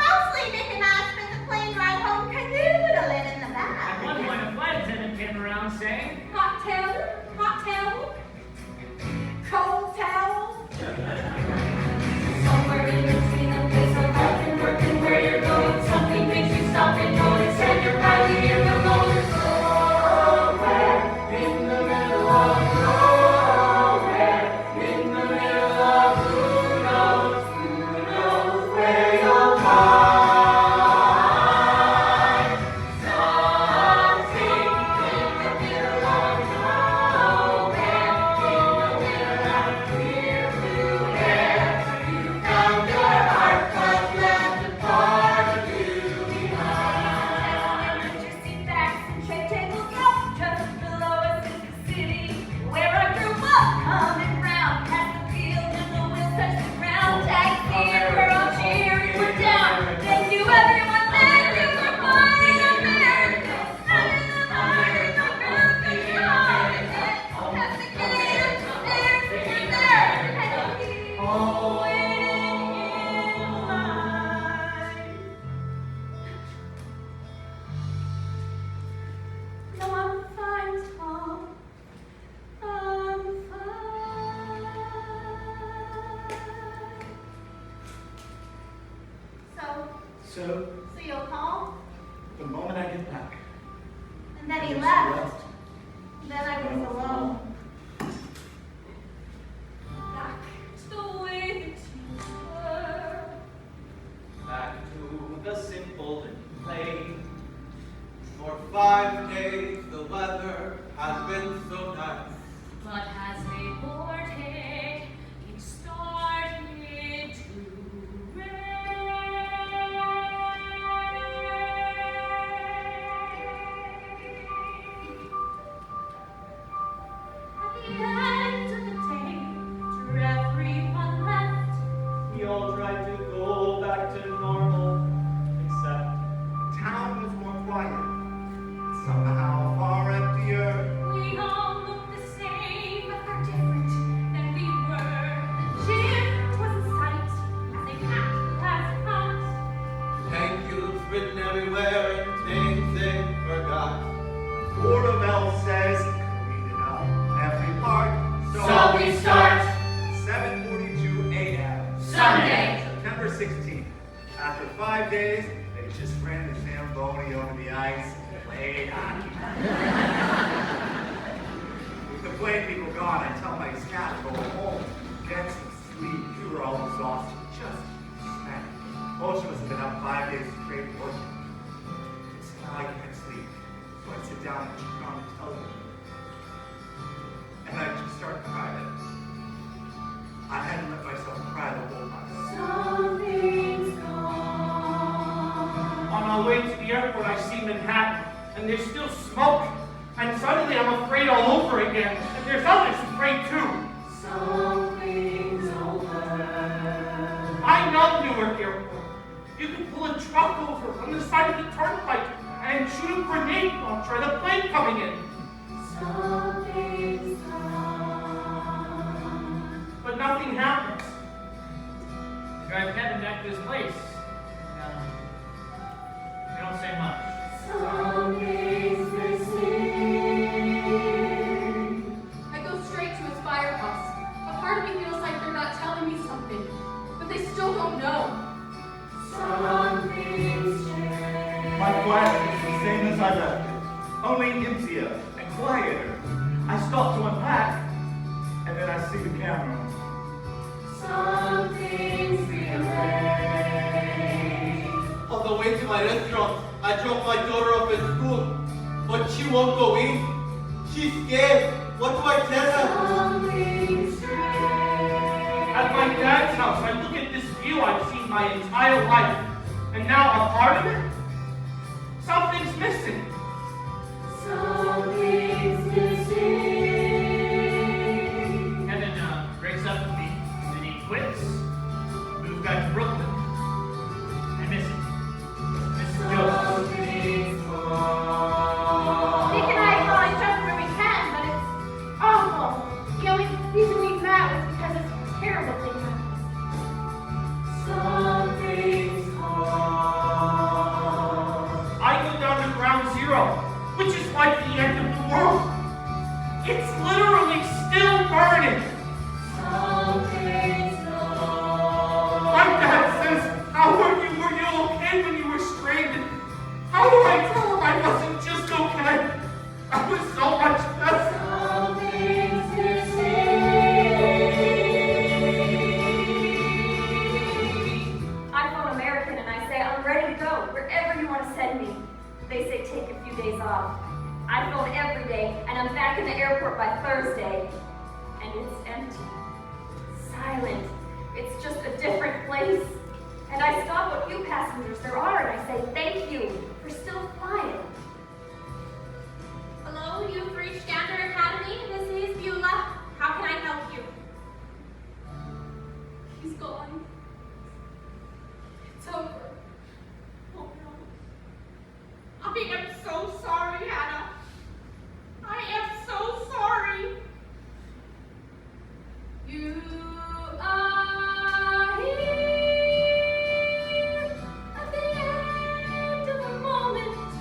Mostly Nick and I spent the plane ride home canoodling in the At back. one point, a flight attendant came around saying, Hot towel, cold towel. Somewhere in between the place of life and work and where you're going, something makes you stop and notice, and you're finally in the motor. Somewhere in the middle of nowhere, in the middle of who knows where you'll find something in the middle of nowhere, in the middle of clear blue air. You found your heart, but left a part of you behind. Put your seat backs and tray tables up. Just below us is the city where I grew up. Coming round past the field and the wheels touch the ground. Taxi and we're all cheering, we're down. Thank you everyone, thank you for finding America. Under the fire, no perfect heart. As the Canadians there, we're there. And keep waiting in line. No, I'm fine, Tom. I'm fine. So So, you'll call? the moment I get back, And then he she left. Then I was alone. Back to the way that you were. Back to the simple and plain. For 5 days the weather has been so nice. But as they board it, it started to At the end of the day, after everyone left, We all tried to go back to normal, somehow far emptier. We all look the same, but we're different than we were. Jim was a sight, as a cat who has caught. Thank you's written everywhere and things they forgot. Dobell says, clean it up every part. So we start 7:42 a.m. Sunday. September 16th. After 5 days, they just ran the Zamboni over the ice and played hockey. With the play people gone, I tell my staff to go home, get some sleep. We were all exhausted, just smacked. Most of us have been up 5 days straight working. It's now I can't sleep, so I sit down and turn on the television. And I just start crying. I hadn't let myself cry the whole time. Something's gone. On our way to the airport, I see Manhattan, and there's still smoke. And suddenly I'm afraid all over again. And there's others afraid too. Something's over. I know Newark Airport. You can pull a truck over on the side of the turnpike and shoot a grenade launcher at a plane coming in. Something's gone. But nothing happens. Drive Kevin back to his place. We don't say much. Something's missing. I go straight to his firehouse. A part of me feels like they're not telling me something, but they still don't know. Something's changed. My flat is the same as I left it, only emptier and quieter. I stop to unpack, and then I see the camera. Something's rearranged. On the way to my restaurant, I dropped my daughter off at school, but she won't go in. She's scared. What do I tell her? Something's strange. At my dad's house, I look at this view I've seen my entire life, and now a part of it? Something's missing. Something's missing. Kevin breaks up with me, then he quits, moves back to Brooklyn. I miss him. Mrs. Jones. Something's gone. Nick and I acknowledge each other when we can, but it's awful. The only reason we've met was because of terrible things happened. Something's gone. I go down to ground zero, which is like the end of the world. It's literally still burning. Something's gone. My dad says, Howard, were you okay when you were stranded? How do I tell him I wasn't just okay? I was so much better. Something's missing. I phone American and I say, I'm ready to go, wherever you want to send me. They say take a few days off. I phone every day, and I'm back in the airport by Thursday. And it's empty. Silent. It's just a different place. And I stop what few passengers there are, and I say thank you for still flying. Hello, you've reached Gander Academy. This is Beulah. How can I help you? He's gone. It's over. Oh no. I am so sorry, Hannah. I am so sorry. You are here at the end of a moment.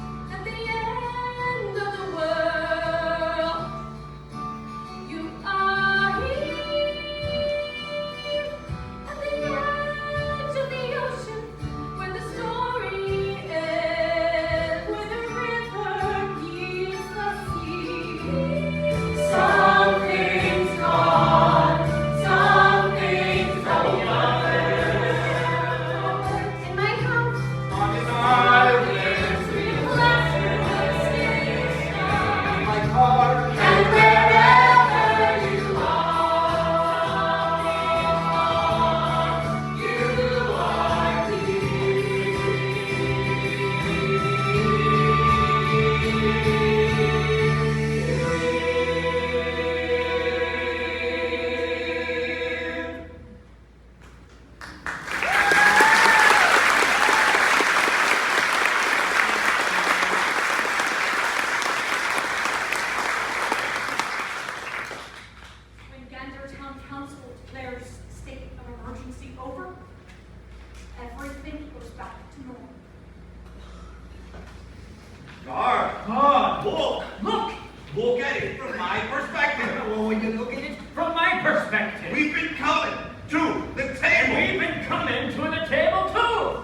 Look at it from my perspective. Well, when you look at it from my perspective. We've been coming to the table. We've been coming to the table too.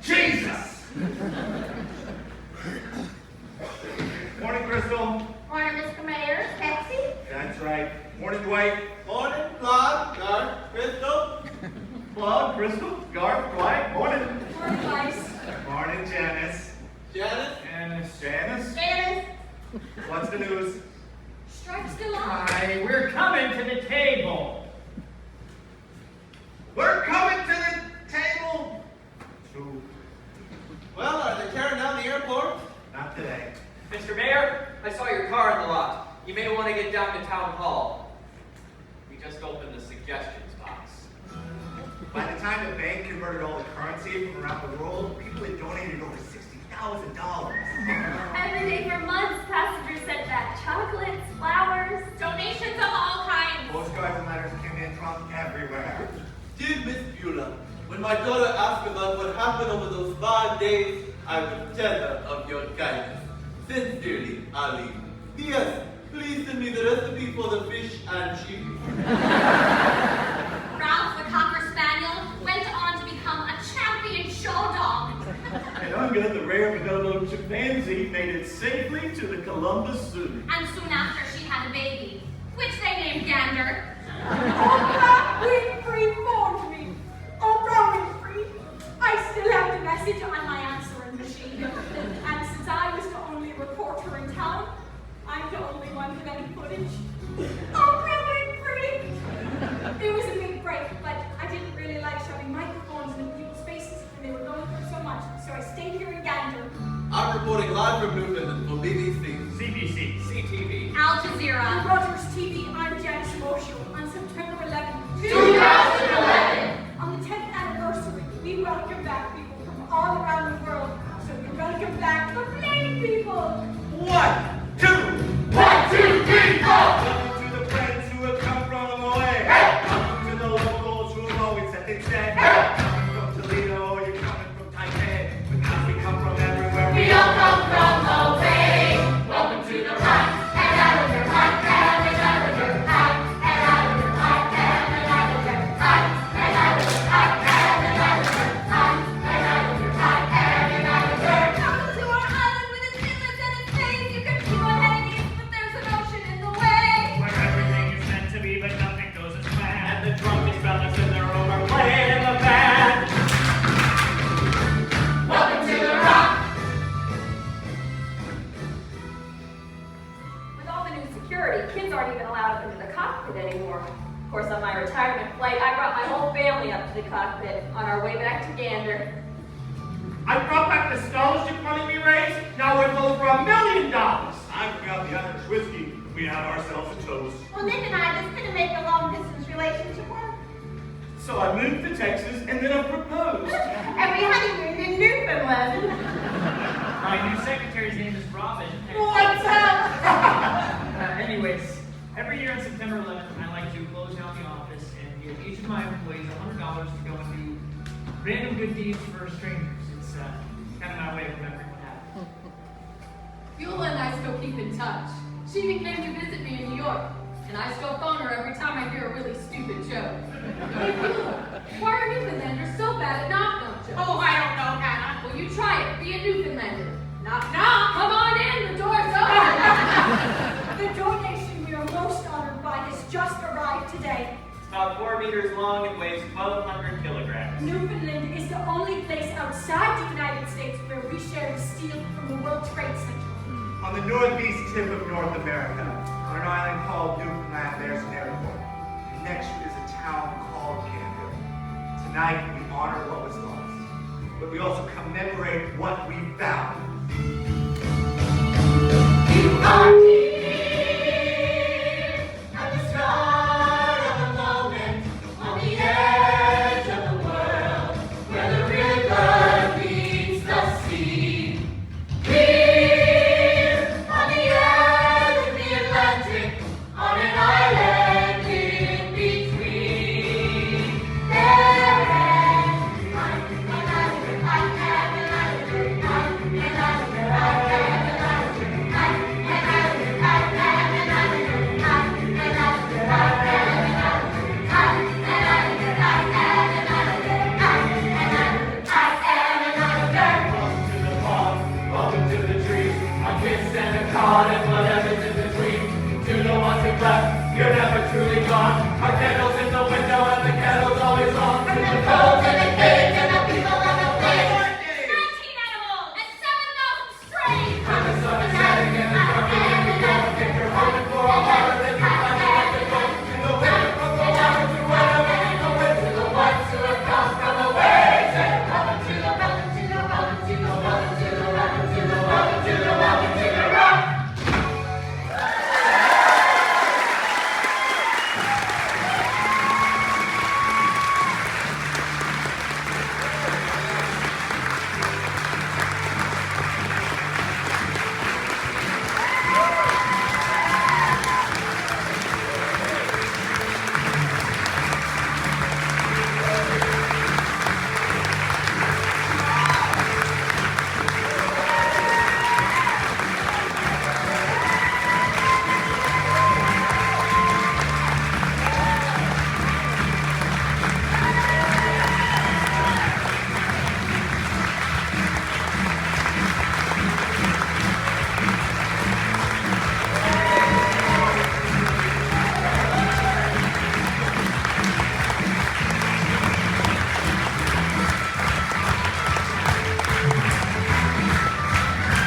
Jesus! Morning, Crystal. Morning, Mr. Mayor. Taxi? That's right. Morning, Dwight. Morning, Claude, Garth, Crystal. Claude, Crystal, Garth, Dwight. Morning. Morning, Vice. Morning, Janice. Janice. Janice. Janice. What's the news? Strike's still on. Hi, we're coming to the table. We're coming to the table. Well, are they tearing down the airport? Not today. Mr. Mayor, I saw your car in the lot. You may want to get down to town hall. We just opened the suggestions box. By the time the bank converted all the currency from around the world, people had donated over $60,000. Every day for months, passengers sent back chocolates, flowers, Donations of all kinds. Postcards and letters came in from everywhere. Dear Miss Beulah, when my daughter asked about what happened over those 5 days, I would tell her of your kindness. Sincerely, Ali. P.S. Please send me the recipe for the fish and chips. Ralph, the Cocker Spaniel, went on to become a champion show dog. And Unga, the rare bonobo chimpanzee, made it safely to the Columbus Zoo. And soon after, she had a baby, which they named Gander. Oprah Winfrey phoned me. Oprah Winfrey. I still have the message on my answering machine. And since I was the only reporter in town, I'm the only one with any footage. Oprah Winfrey. It was a big break, but I didn't really like shoving microphones in people's faces when they were going through so much, so I stayed here in Gander. I'm reporting live from Newfoundland for BBC. CBC. CTV. Al On Jazeera. Rogers TV, I'm Janice Mosher. On September 11th, 2011. On the 10th anniversary, we welcome back people from all around the world. So we welcome back the Blaine people. 1, 2, 1, 2, 3, 4. Welcome to the friends who have come from away. Welcome to the locals who have always said it's dead. Coming from Toledo, or you're coming from Taipei. Because we come from everywhere. We all come from away. Welcome to the hot and out of your hot and out of your hot and out of your hot and out of your hot and out of your hot and out of your hot and out of your hot and out of your. Come to our island with its inlets and its bays. You can keep on heading east, but there's an ocean in the way. Where everything is meant to be, but nothing goes as planned. And the drunkest fellas in their room are playing in the band. Welcome to the rock. With all the new security, kids aren't even allowed up into the cockpit anymore. Of course, on my retirement flight, I brought my whole family up to the cockpit on our way back to Gander. I brought back the scholarship money we raised, now worth over $1 million. I forgot the Irish whiskey. We have ourselves a toast. Well, Nick and I just couldn't make a long-distance relationship work. So I moved to Texas and then I proposed. And we honeymooned in Newfoundland. My new secretary's name is Robin. What's up? Anyways, every year on September 11th, I like to close down the office and give each of my employees $100 to go and do random good deeds for strangers. It's kind of my way of remembering what happened. Beulah and I still keep in touch. She even came to visit me in New York, and I still phone her every time I hear a really stupid joke. Hey Beulah, why are Newfoundlanders so bad at knock-knock jokes? Oh, I don't know, Hannah. Well, you try it. Be a Newfoundlander. Knock, knock. Come on in. The door's open. The donation we are most honored by has just arrived today. It's about 4 meters long and weighs 1,200 kilograms. Newfoundland is the only place outside the United States where we share the steel from the World Trade Center. On the northeast tip of North America, on an island called Newfoundland, there's an airport. Next to it is a town called Gander. Tonight, we honor what was lost, but we also commemorate what we found. You are here at the start of a moment on the edge of the world where the river meets the sea. Here on the edge of the Atlantic, on an island in between. There and out of your hot and out of your hot and out of your hot. kiss and a card and whatever's in between. To the ones who clap, you're never truly gone. Our candles in